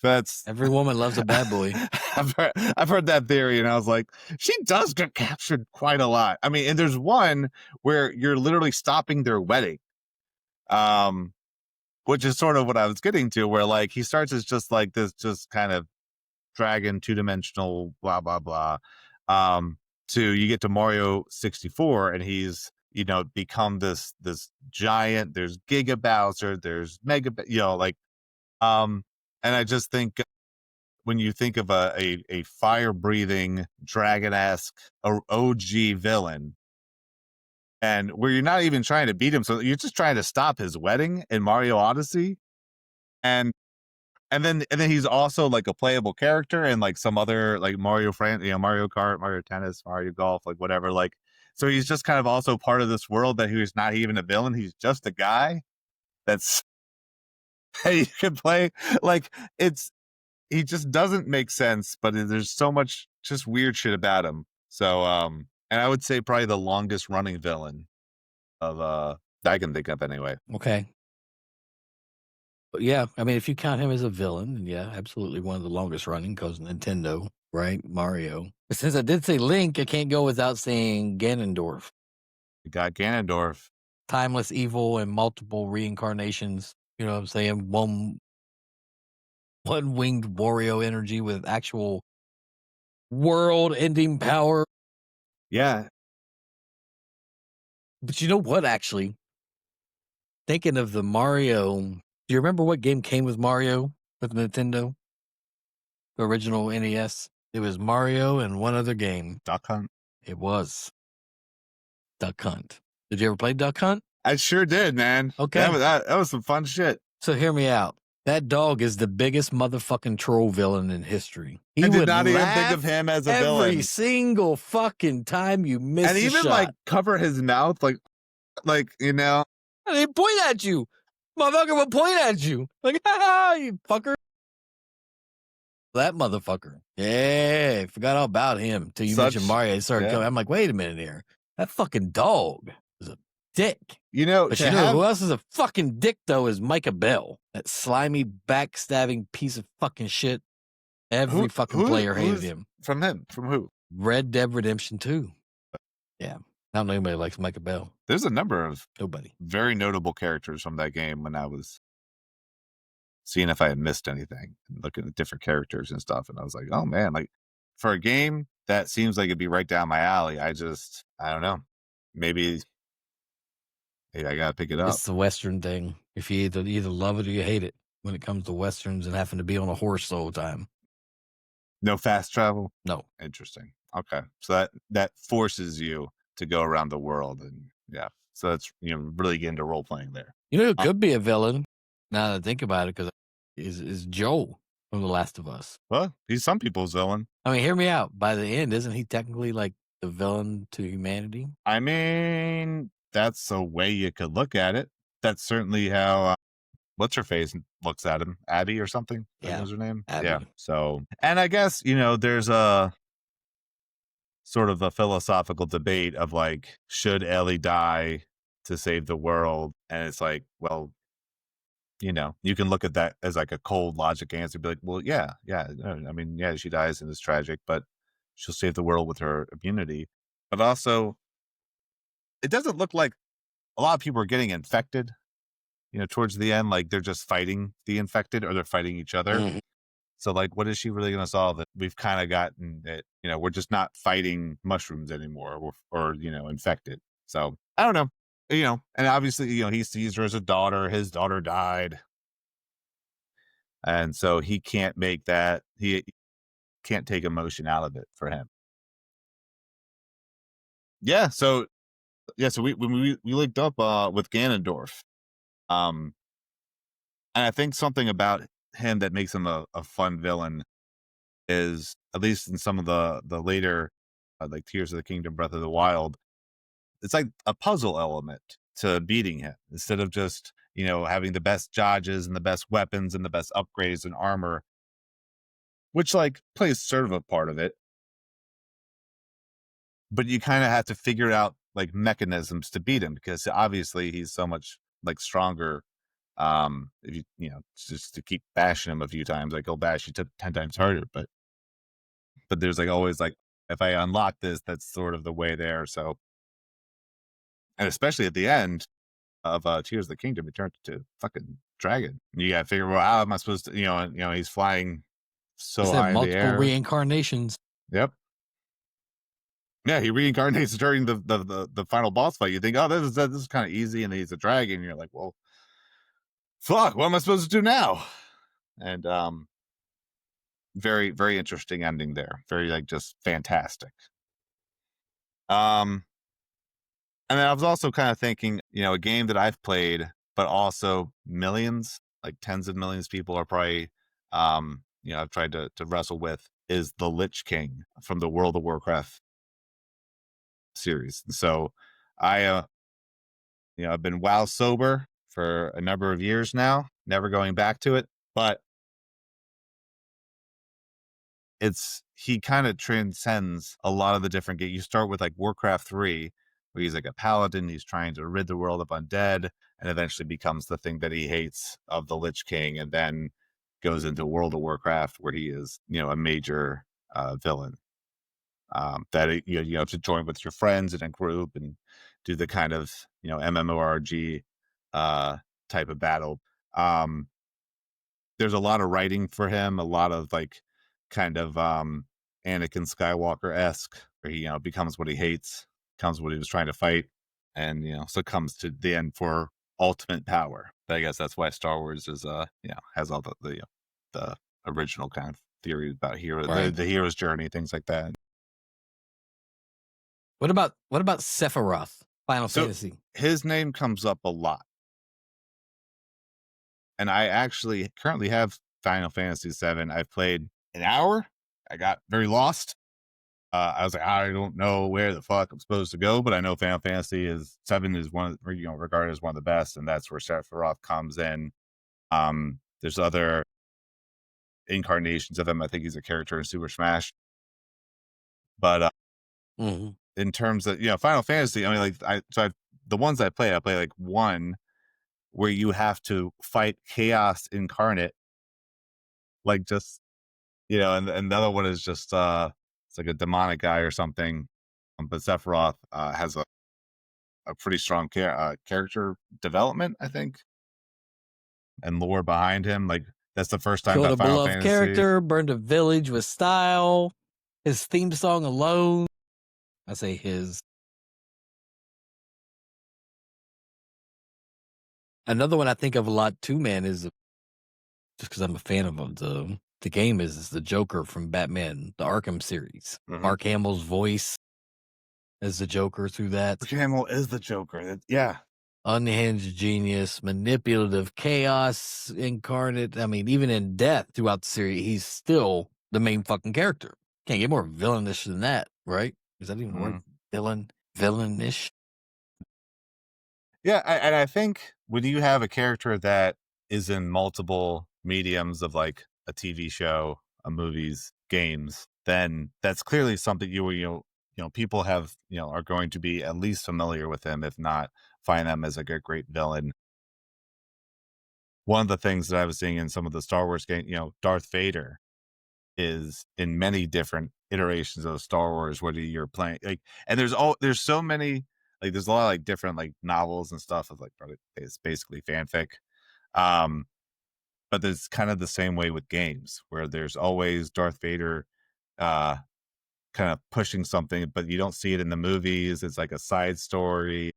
That's every woman loves a bad boy. I've heard that theory, and I was like, she does get captured quite a lot. I mean, and there's one where you're literally stopping their wedding, which is sort of what I was getting to, where like he starts as just like this, just kind of dragon, 2-dimensional, blah blah blah. To you get to Mario 64, and he's become this giant. There's Giga Bowser, there's Mega, and I just think when you think of a fire breathing dragon-esque OG villain, and where you're not even trying to beat him, so you're just trying to stop his wedding in Mario Odyssey, and then he's also like a playable character in like some other like Mario Mario Kart, Mario Tennis, Mario Golf, like whatever, like. So he's just kind of also part of this world that he's not even a villain. He's just a guy that's you can play. Like, he just doesn't make sense, but there's so much just weird shit about him. So, and I would say probably the longest running villain of that I can think of anyway. Okay. But yeah, I mean, if you count him as a villain, yeah, absolutely one of the longest running, because Nintendo, right? Mario. But since I did say Link, I can't go without saying Ganondorf. You got Ganondorf. Timeless evil and multiple reincarnations. You know what I'm saying? One-winged Wario energy with actual world-ending power. Yeah. But you know what, actually? Thinking of the Mario, do you remember what game came with Mario with Nintendo? The original NES? It was Mario and one other game. Duck Hunt? It was Duck Hunt. Did you ever play Duck Hunt? I sure did, man. Okay. That was some fun shit. So hear me out. That dog is the biggest motherfucking troll villain in history. I did not even think of him as a villain. Every single fucking time you miss and a even shot. like cover his mouth, like you know. And they point at you. Motherfucker will point at you. Like, ha, you fucker. That motherfucker. Yeah, I forgot all about him till you mentioned Mario. It started coming. I'm like, wait a minute here. That fucking dog is a dick. You know, but you know who else is a fucking dick, though, is Micah Bell. That slimy, backstabbing piece of fucking shit. Every fucking player hated him. From him? From who? Red Dead Redemption 2. Yeah. I don't know anybody likes Micah Bell. There's a number of nobody very notable characters from that game when I was seeing if I had missed anything and looking at different characters and stuff. And I was like, oh man, like for a game that seems like it'd be right down my alley, I don't know. Maybe I gotta pick it up. It's the Western thing. If you either love it or you hate it when it comes to Westerns and having to be on a horse the whole time. No fast travel? No. Interesting. Okay. So that forces you to go around the world, and yeah. So that's, really get into role playing there. You know who could be a villain, now that I think about it, because is Joel from The Last of Us. Well, he's some people's villain. I mean, hear me out. By the end, isn't he technically like the villain to humanity? I mean, that's a way you could look at it. That's certainly how what's her face looks at him, Abby or something. Yeah, was her name. Abby. Yeah. So, and I guess there's a sort of a philosophical debate of like, should Ellie die to save the world? And it's like, well, you can look at that as like a cold logic answer, be like, well, yeah. I mean, yeah, she dies and it's tragic, but she'll save the world with her immunity. But also, it doesn't look like a lot of people are getting infected, towards the end, like they're just fighting the infected or they're fighting each other. Mm-hmm. So like, what is she really going to solve? That we've kind of gotten it, we're just not fighting mushrooms anymore or infected. So I don't know. And obviously, he sees her as a daughter. His daughter died. And so he can't make that, he can't take emotion out of it for him. Yeah. So we linked up with Ganondorf. And I think something about him that makes him a fun villain is, at least in some of the later, like Tears of the Kingdom, Breath of the Wild, it's like a puzzle element to beating him instead of just, having the best dodges and the best weapons and the best upgrades and armor, which like plays sort of a part of it. But you kind of have to figure out like mechanisms to beat him, because obviously he's so much like stronger. If just to keep bashing him a few times, like he'll bash you 10 times harder, but there's like always like, if I unlock this, that's sort of the way there. So, and especially at the end of Tears of the Kingdom, he turned into fucking dragon. You gotta figure, well, how am I supposed to, he's flying so high in the air. Multiple reincarnations. Yep. Yeah, he reincarnates during the final boss fight. You think, oh, this is kind of easy, and he's a dragon. You're like, well, fuck, what am I supposed to do now? And very, very interesting ending there. Very like just fantastic. And then I was also kind of thinking, a game that I've played, but also millions, like tens of millions of people are probably, I've tried to wrestle with, is the Lich King from the World of Warcraft series. And so I've been WoW sober for a number of years now, never going back to it, but he kind of transcends a lot of the different games. You start with like Warcraft 3, where he's like a paladin, he's trying to rid the world of undead, and eventually becomes the thing that he hates of the Lich King, and then goes into World of Warcraft, where he is, a major villain. That you have to join with your friends in a group and do the kind of MMORPG type of battle. There's a lot of writing for him, a lot of like kind of Anakin Skywalker-esque, where he becomes what he hates, becomes what he was trying to fight, and succumbs to the end for ultimate power. But I guess that's why Star Wars is has all the original kind of theory about the hero's journey, things like that. What about Sephiroth? Final So Fantasy. his name comes up a lot. And I actually currently have Final Fantasy VII. I've played an hour. I got very lost. I was like, I don't know where the fuck I'm supposed to go, but I know Final Fantasy VII is one, regarded as one of the best, and that's where Sephiroth comes in. There's other incarnations of him. I think he's a character in Super Smash. But in terms of Final Fantasy, I mean, like the ones I play like one where you have to fight chaos incarnate, like just and the other one is just it's like a demonic guy or something. But Sephiroth has a pretty strong character development, I think, and lore behind him. Like that's the first time Killed that a Final beloved Fantasy. character, burned a village with style. His theme song alone. I say his. Another one I think of a lot too, man, is just because I'm a fan of the game is the Joker from Batman, the Arkham series. Mark Hamill's voice as the Joker through that. Mark Hamill is the Joker. Yeah. Unhinged genius, manipulative chaos incarnate. I mean, even in death throughout the series, he's still the main fucking character. Can't get more villainish than that, right? Is that even the word? Villainish? Yeah, and I think when you have a character that is in multiple mediums of like a TV show, a movies, games, then that's clearly something people have are going to be at least familiar with him, if not find them as a great villain. One of the things that I was seeing in some of the Star Wars game, Darth Vader is in many different iterations of Star Wars, whether you're playing and there's so many, like there's a lot of like different like novels and stuff of like it's basically fanfic. But there's kind of the same way with games where there's always Darth Vader kind of pushing something, but you don't see it in the movies. It's like a side story.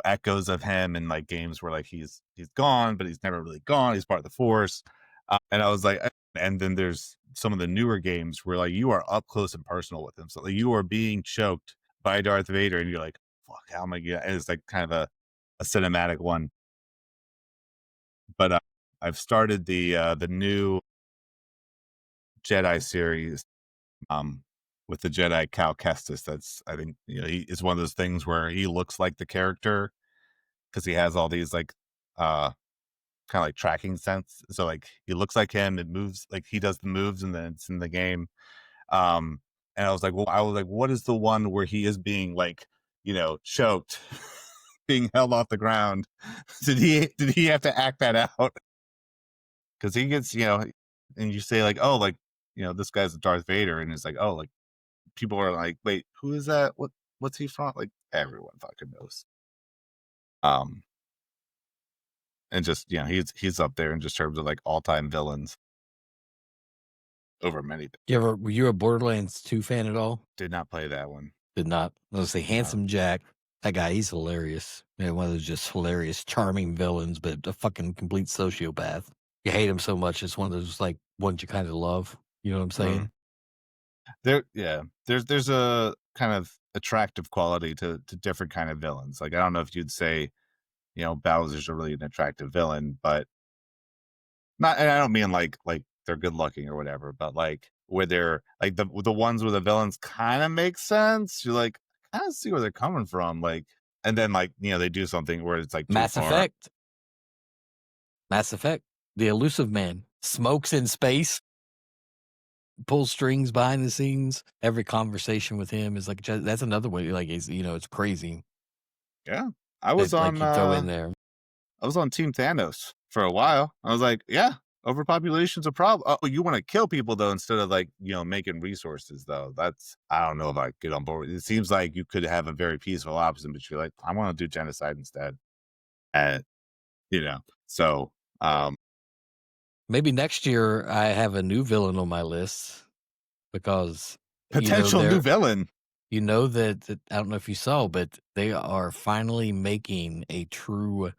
Echoes of him in like games where like he's gone, but he's never really gone. He's part of the Force. And I was like, and then there's some of the newer games where like you are up close and personal with him. So like you are being choked by Darth Vader and you're like, fuck, how am I gonna, and it's like kind of a cinematic one. But I've started the new Jedi series with the Jedi Cal Kestis. That's, I think, he is one of those things where he looks like the character because he has all these like kind of like tracking sense. So like he looks like him, it moves like he does the moves, and then it's in the game. And I was like, what is the one where he is being like, choked, being held off the ground? Did he have to act that out? Because he gets, and you say like, oh, like, this guy's Darth Vader, and it's like, oh, like people are like, wait, who is that? What's he from? Like everyone fucking knows. And just he's up there in just terms of like all-time villains over many things. Were you a Borderlands 2 fan at all? Did not play that one. Did not. I was say Handsome Jack. That guy, he's hilarious. One of those just hilarious, charming villains, but a fucking complete sociopath. You hate him so much, it's one of those like ones you kind of love. You know what I'm saying? There's a kind of attractive quality to different kind of villains. Like I don't know if you'd say, Bowser's a really an attractive villain, but not. And I don't mean like they're good looking or whatever, but like where they're like the ones where the villains kind of make sense. You're like, I kind of see where they're coming from. Like, and then like they do something where it's like Mass Effect. The elusive man smokes in space, pulls strings behind the scenes. Every conversation with him is like that's another way. Like it's crazy. Yeah, I was on. Like you throw in there. I was on Team Thanos for a while. I was like, yeah, overpopulation's a problem. Oh, you want to kill people though instead of like making resources though. That's, I don't know if I get on board. It seems like you could have a very peaceful option, but you're like, I want to do genocide instead. And so maybe next year I have a new villain on my list because potential new villain. That I don't know if you saw, but they are finally making a true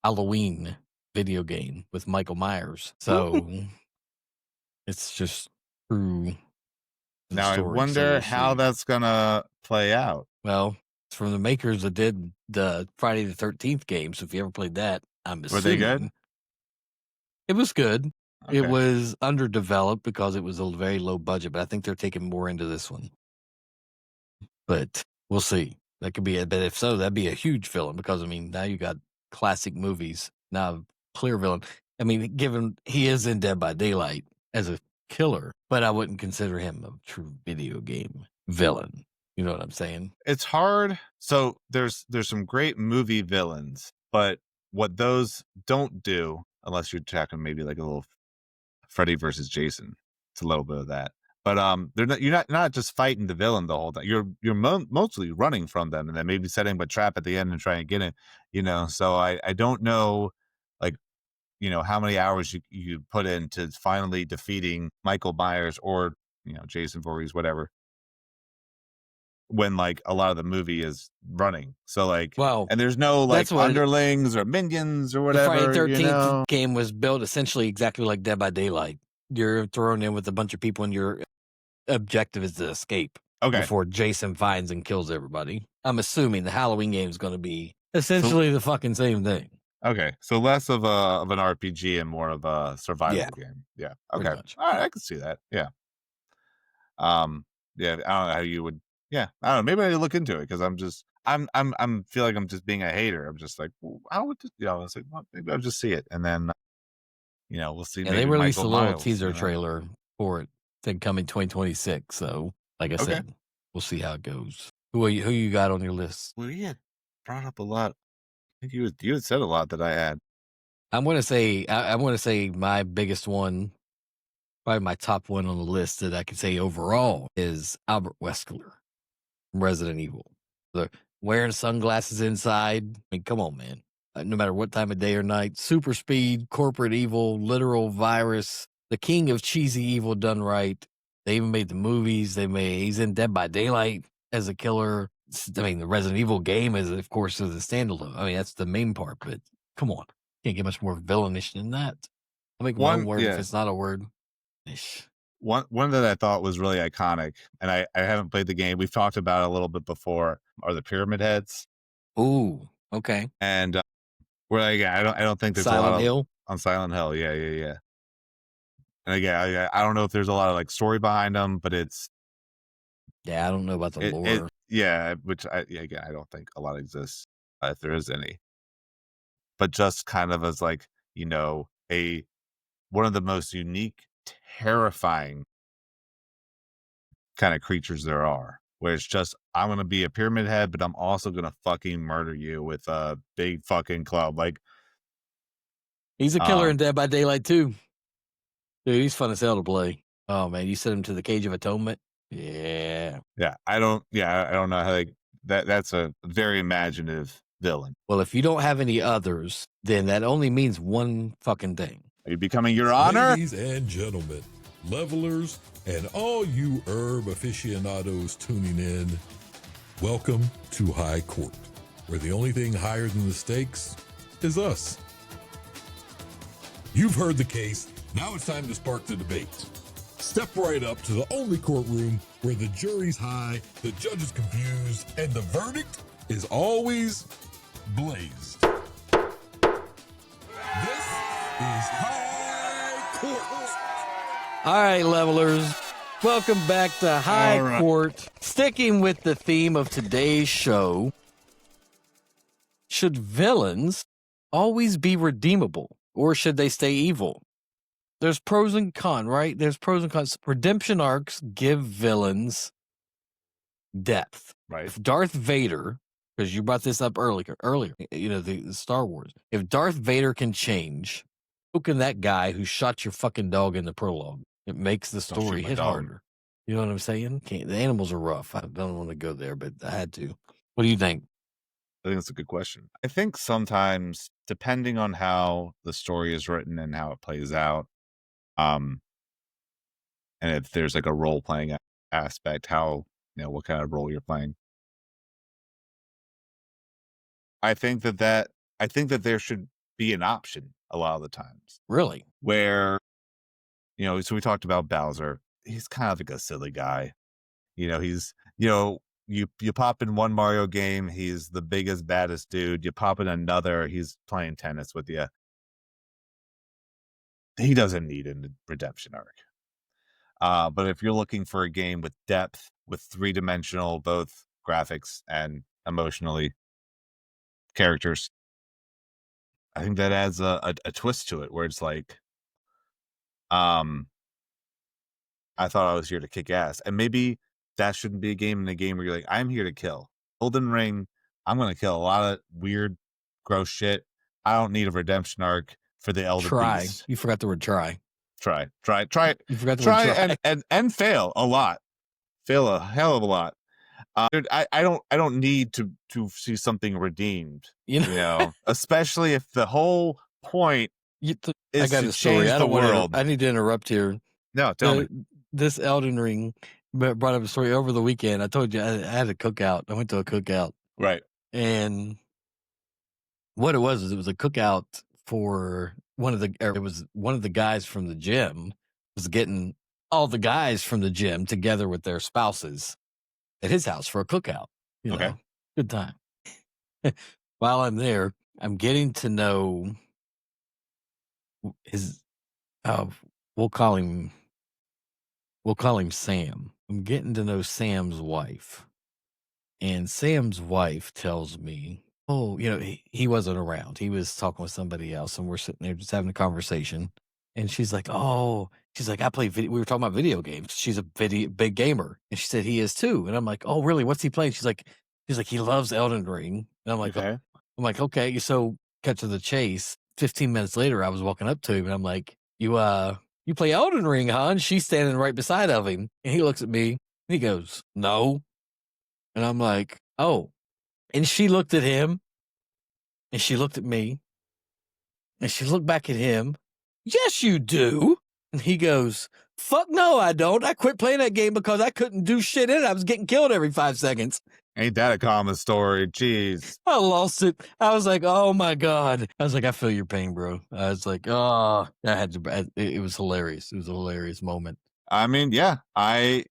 Halloween video game with Michael Myers. So it's just true. Now I wonder how that's gonna play out. Well, It's from the makers that did the Friday the 13th game. So if you ever played that, I'm assuming. Were they good? It was good. Okay. It was underdeveloped because it was a very low budget, but I think they're taking more into this one. But we'll see. That could be it. But if so, that'd be a huge villain because, I mean, now you got classic movies. Now, clear villain. I mean, given he is in Dead by Daylight as a killer, but I wouldn't consider him a true video game villain. You know what I'm saying? It's hard. So there's some great movie villains, but what those don't do, unless you're talking maybe like a little Freddy versus Jason, it's a little bit of that. But they're not. You're not just fighting the villain the whole time. You're mostly running from them, and then maybe setting a trap at the end and trying to get it. You know. So I don't know, like, you know, how many hours you put into finally defeating Michael Myers or, you know, Jason Voorhees, whatever, when like a lot of the movie is running. So like, Well, and there's no like underlings or minions or whatever. The Friday 13th game was built essentially exactly like Dead by Daylight. You're thrown in with a bunch of people and your objective is to escape before Jason finds and kills everybody. I'm assuming the Halloween game is going to be essentially the fucking same thing. Okay, so less of an RPG and more of a survival game. Yeah. Okay. All right, I can see that. Yeah. Yeah. I don't know how you would. Yeah. I don't know. Maybe I look into it because I'm feel like I'm just being a hater. I'm just like, well, how would this? You know, it's like, well, maybe I'll just see it and then, you know, we'll see. Yeah, they released a little teaser trailer for it. Said coming 2026. So, like I said, we'll see how it goes. Who you got on your list? Well, you had brought up a lot. I think you had said a lot that I had. I'm going to say my biggest one, probably my top one on the list that I could say overall is Albert Wesker from Resident Evil. The wearing sunglasses inside. I mean, come on, man. No matter what time of day or night, super speed, corporate evil, literal virus, the king of cheesy evil done right. They even made the movies. He's in Dead by Daylight as a killer. I mean, the Resident Evil game is, of course, is a standalone. I mean, that's the main part, but come on. Can't get much more villainish than that. I'll make one word if it's not a word. One that I thought was really iconic, and I haven't played the game. We've talked about it a little bit before, are the Pyramid Heads. Ooh, okay. And we're like, I don't think there's Silent a lot Hill? On Silent Hill. Yeah. And again, I don't know if there's a lot of like story behind them, but it's. Yeah, I don't know about the lore. Which I don't think a lot exists, if there is any. But just kind of as like, you know, one of the most unique, terrifying kind of creatures there are, where it's just, I'm going to be a pyramid head, but I'm also going to fucking murder you with a big fucking club. Like, he's a killer in Dead by Daylight too. Dude, he's fun as hell to play. Oh man, you sent him to the Cage of Atonement. Yeah. I don't know how that's a very imaginative villain. Well, if you don't have any others, then that only means one fucking thing. Are you becoming Your Honor? Ladies and gentlemen, levelers, and all you herb aficionados tuning in, welcome to High Court, where the only thing higher than the stakes is us. You've heard the case. Now it's time to spark the debate. Step right up to the only courtroom where the jury's high, the judge is confused, and the verdict is always blazed. This is High Court. All right, levelers. Welcome back to High Court. Sticking with the theme of today's show, should villains always be redeemable or should they stay evil? There's pros and cons, right? There's pros and cons. Redemption arcs give villains depth. Right. If Darth Vader, because you brought this up earlier, you know, the Star Wars. If Darth Vader can change, who can that guy who shot your fucking dog in the prologue? It makes the story hit harder. You know what I'm saying? The animals are rough. I don't want to go there, but I had to. What do you think? I think that's a good question. I think sometimes, depending on how the story is written and how it plays out, and if there's like a role playing aspect, how, you know, what kind of role you're playing. I think that there should be an option a lot of the times. Really? Where, you know, so we talked about Bowser. He's kind of like a silly guy. You know, he's, you know, you pop in one Mario game, he's the biggest, baddest dude. You pop in another, he's playing tennis with you. He doesn't need a redemption arc. But if you're looking for a game with depth, with 3-dimensional, both graphics and emotionally characters, I think that adds a twist to it where it's like, I thought I was here to kick ass. And maybe that shouldn't be a game where you're like, I'm here to kill. Elden Ring, I'm going to kill a lot of weird, gross shit. I don't need a redemption arc for the Elder Beast. You forgot the word try. Try. You forgot the word try. And fail a lot. Fail a hell of a lot. Dude, I don't need to see something redeemed. You know, especially if the whole point is I got to a story. change the world. I need to interrupt here. No, tell me. This Elden Ring brought up a story over the weekend. I told you I had a cookout. I went to a cookout. Right. And what it was a cookout for one of the guys from the gym was getting all the guys from the gym together with their spouses at his house for a cookout. You know, good time. While I'm there, I'm getting to know his, we'll call him Sam. I'm getting to know Sam's wife. And Sam's wife tells me, oh, you know, he wasn't around. He was talking with somebody else, and we're sitting there just having a conversation. And she's like, I play video. We were talking about video games. She's a big gamer. And she said he is too. And I'm like, oh, really? What's he playing? She's like, he loves Elden Ring. And I'm like, okay. So cut to the chase. 15 minutes later, I was walking up to him and I'm like, you play Elden Ring, huh? And she's standing right beside of him. And he looks at me and he goes, no. And I'm like, oh. And she looked at him and she looked at me and she looked back at him. Yes, you do. And he goes, fuck no, I don't. I quit playing that game because I couldn't do shit in it. I was getting killed every 5 seconds. Ain't that a common story? Jeez. I lost it. I was like, oh my God. I was like, I feel your pain, bro. I was like, oh, it was hilarious. It was a hilarious moment. I mean, yeah, I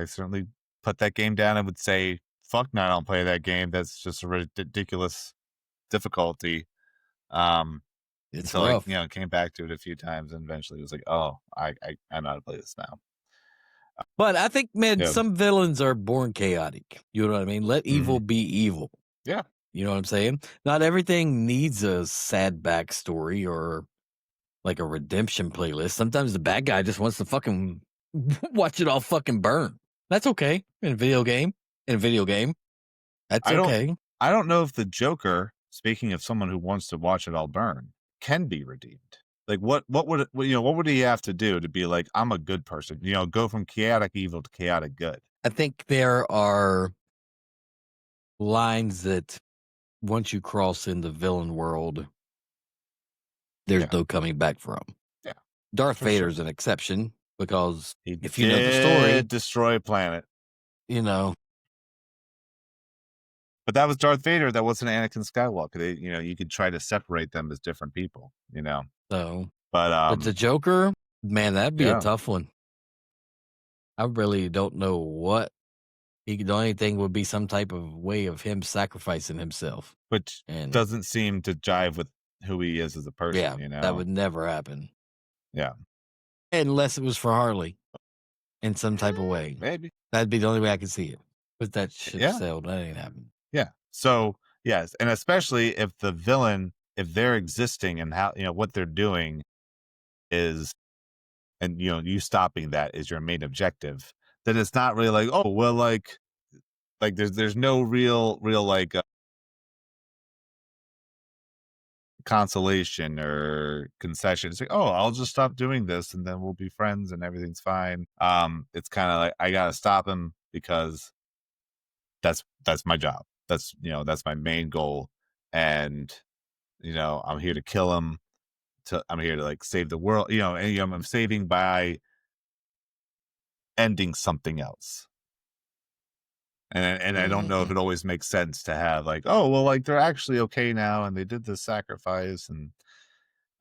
certainly put that game down and would say, fuck no, I don't play that game. That's just a ridiculous difficulty. It's until rough. I, came back to it a few times and eventually was like, oh, I know how to play this now. But I think, man, some villains are born chaotic. You know what I mean? Let evil be evil. Yeah. You know what I'm saying? Not everything needs a sad backstory or like a redemption playlist. Sometimes the bad guy just wants to fucking watch it all fucking burn. That's okay in a video game. That's okay. I don't know if the Joker, speaking of someone who wants to watch it all burn, can be redeemed. Like what would he have to do to be like, I'm a good person? Go from chaotic evil to chaotic good. I think there are lines that once you cross in the villain world, there's no coming back from. Yeah. Darth Vader's an exception because if you know the story, destroy a planet. But that was Darth Vader. That wasn't Anakin Skywalker. You could try to separate them as different people. So, but the Joker, man, that'd be a tough one. I really don't know what he could do. Anything would be some type of way of him sacrificing himself, which doesn't seem to jive with who he is as a person. Yeah, that would never happen. Yeah, unless it was for Harley in some type of way. Maybe that'd be the only way I could see it. But that shit sailed. That ain't happening. Yeah. So yes, and especially if the villain, if they're existing and how what they're doing is, and you stopping that is your main objective, then it's not really like, oh well, like there's no real like consolation or concession. It's like, oh, I'll just stop doing this and then we'll be friends and everything's fine. It's kind of like I gotta stop him because that's my job. That's that's my main goal, and I'm here to kill him. I'm here to like save the world. And I'm saving by ending something else. And I don't know if it always makes sense to have like, oh well, like they're actually okay now and they did this sacrifice, and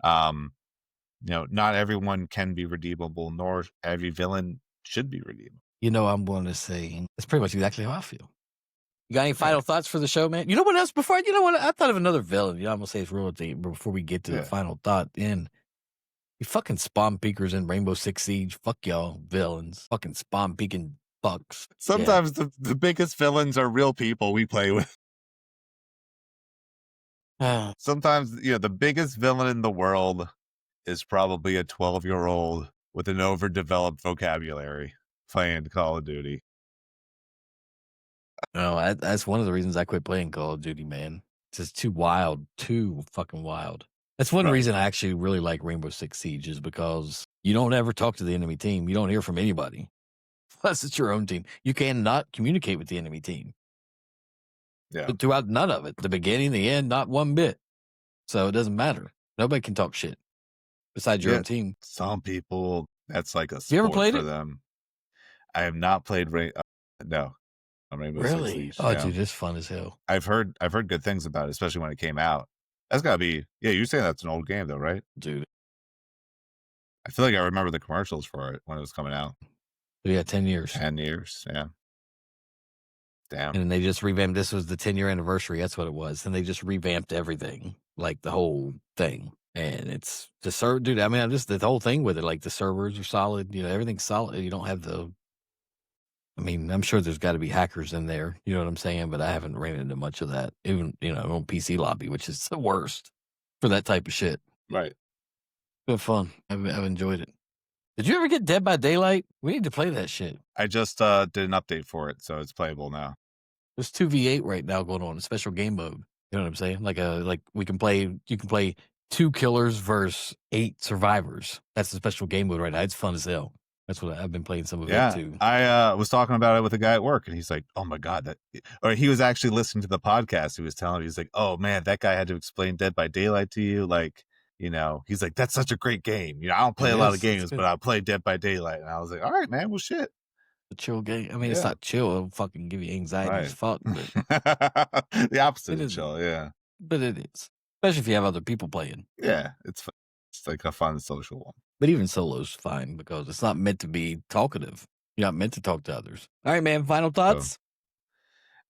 not everyone can be redeemable, nor every villain should be redeemable. I'm going to say it's pretty much exactly how I feel. You got any final thoughts for the show, man? You know what else? I thought of another villain. I'm gonna say it's royalty, but before we get to the final thought, you fucking spawn peekers in Rainbow Six Siege. Fuck y'all, villains. Fucking spawn peeking fucks. Sometimes the biggest villains are real people we play with. Sometimes, the biggest villain in the world is probably a 12-year-old with an overdeveloped vocabulary playing Call of Duty. No, that's one of the reasons I quit playing Call of Duty, man. It's just too fucking wild. That's one reason I actually really like Rainbow Six Siege is because you don't ever talk to the enemy team. You don't hear from anybody. Unless it's your own team. You cannot communicate with the enemy team. Yeah. But throughout none of it. The beginning, the end, not one bit. So it doesn't matter. Nobody can talk shit besides your own team. Some people, that's like a sport you ever played for them. I have not played Rainbow really? Six Siege. Oh, dude, it's fun as hell. I've heard good things about it, especially when it came out. That's gotta be you're saying that's an old game though, right? Dude. I feel like I remember the commercials for it when it was coming out. Yeah, 10 years. 10 years, yeah. Damn. And they just revamped. This was the 10-year anniversary. That's what it was. And they just revamped everything, like the whole thing. And it's the dude. I mean, the whole thing with it. Like the servers are solid. Everything's solid. You don't have I mean, I'm sure there's got to be hackers in there. You know what I'm saying? But I haven't ran into much of that. Even on PC lobby, which is the worst for that type of shit. Right. Been fun. I've enjoyed it. Did you ever get Dead by Daylight? We need to play that shit. I just did an update for it, so it's playable now. There's 2v8 right now going on, a special game mode. You know what I'm saying? Like you can play 2 killers versus 8 survivors. That's the special game mode right now. It's fun as hell. That's what I've been playing some of it too. I was talking about it with a guy at work, and he's like, "Oh my god, or he was actually listening to the podcast. He was telling me, he's like, "Oh man, that guy had to explain Dead by Daylight to you." Like, he's like, "That's such a great game." I don't play a lot of games, but I play Dead by Daylight, and I was like, "All right, man, well, shit." A chill game. I mean, it's not chill. It'll fucking give you anxiety as fuck. But the opposite of chill, yeah. But it is, especially if you have other people playing. Yeah, it's fun. It's like a fun social one. But even solo's fine because it's not meant to be talkative. You're not meant to talk to others. All right, man. Final thoughts?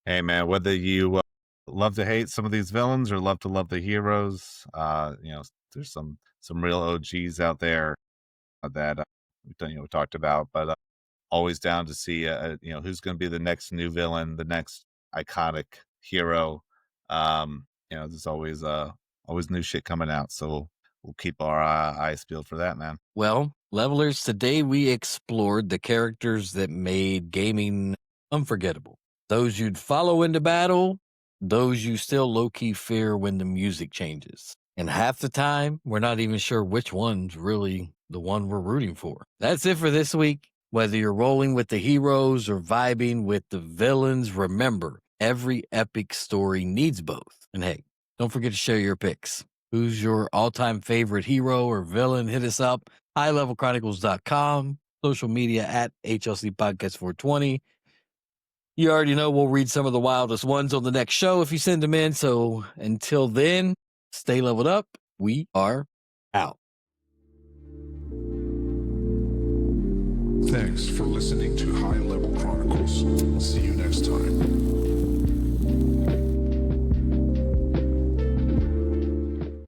Hey, man, whether you love to hate some of these villains or love to love the heroes, there's some real OGs out there that we talked about, but always down to see who's going to be the next new villain, the next iconic hero. There's always new shit coming out, so we'll keep our eyes peeled for that, man. Well, levelers, today we explored the characters that made gaming unforgettable. Those you'd follow into battle, those you still low-key fear when the music changes. And half the time, we're not even sure which one's really the one we're rooting for. That's it for this week. Whether you're rolling with the heroes or vibing with the villains, remember, every epic story needs both. And hey, don't forget to share your picks. Who's your all-time favorite hero or villain? Hit us up, highlevelchronicles.com, social media at HLC Podcast 420. You already know we'll read some of the wildest ones on the next show if you send them in. So until then, stay leveled up. We are out. Thanks for listening to High Level Chronicles. See you next time.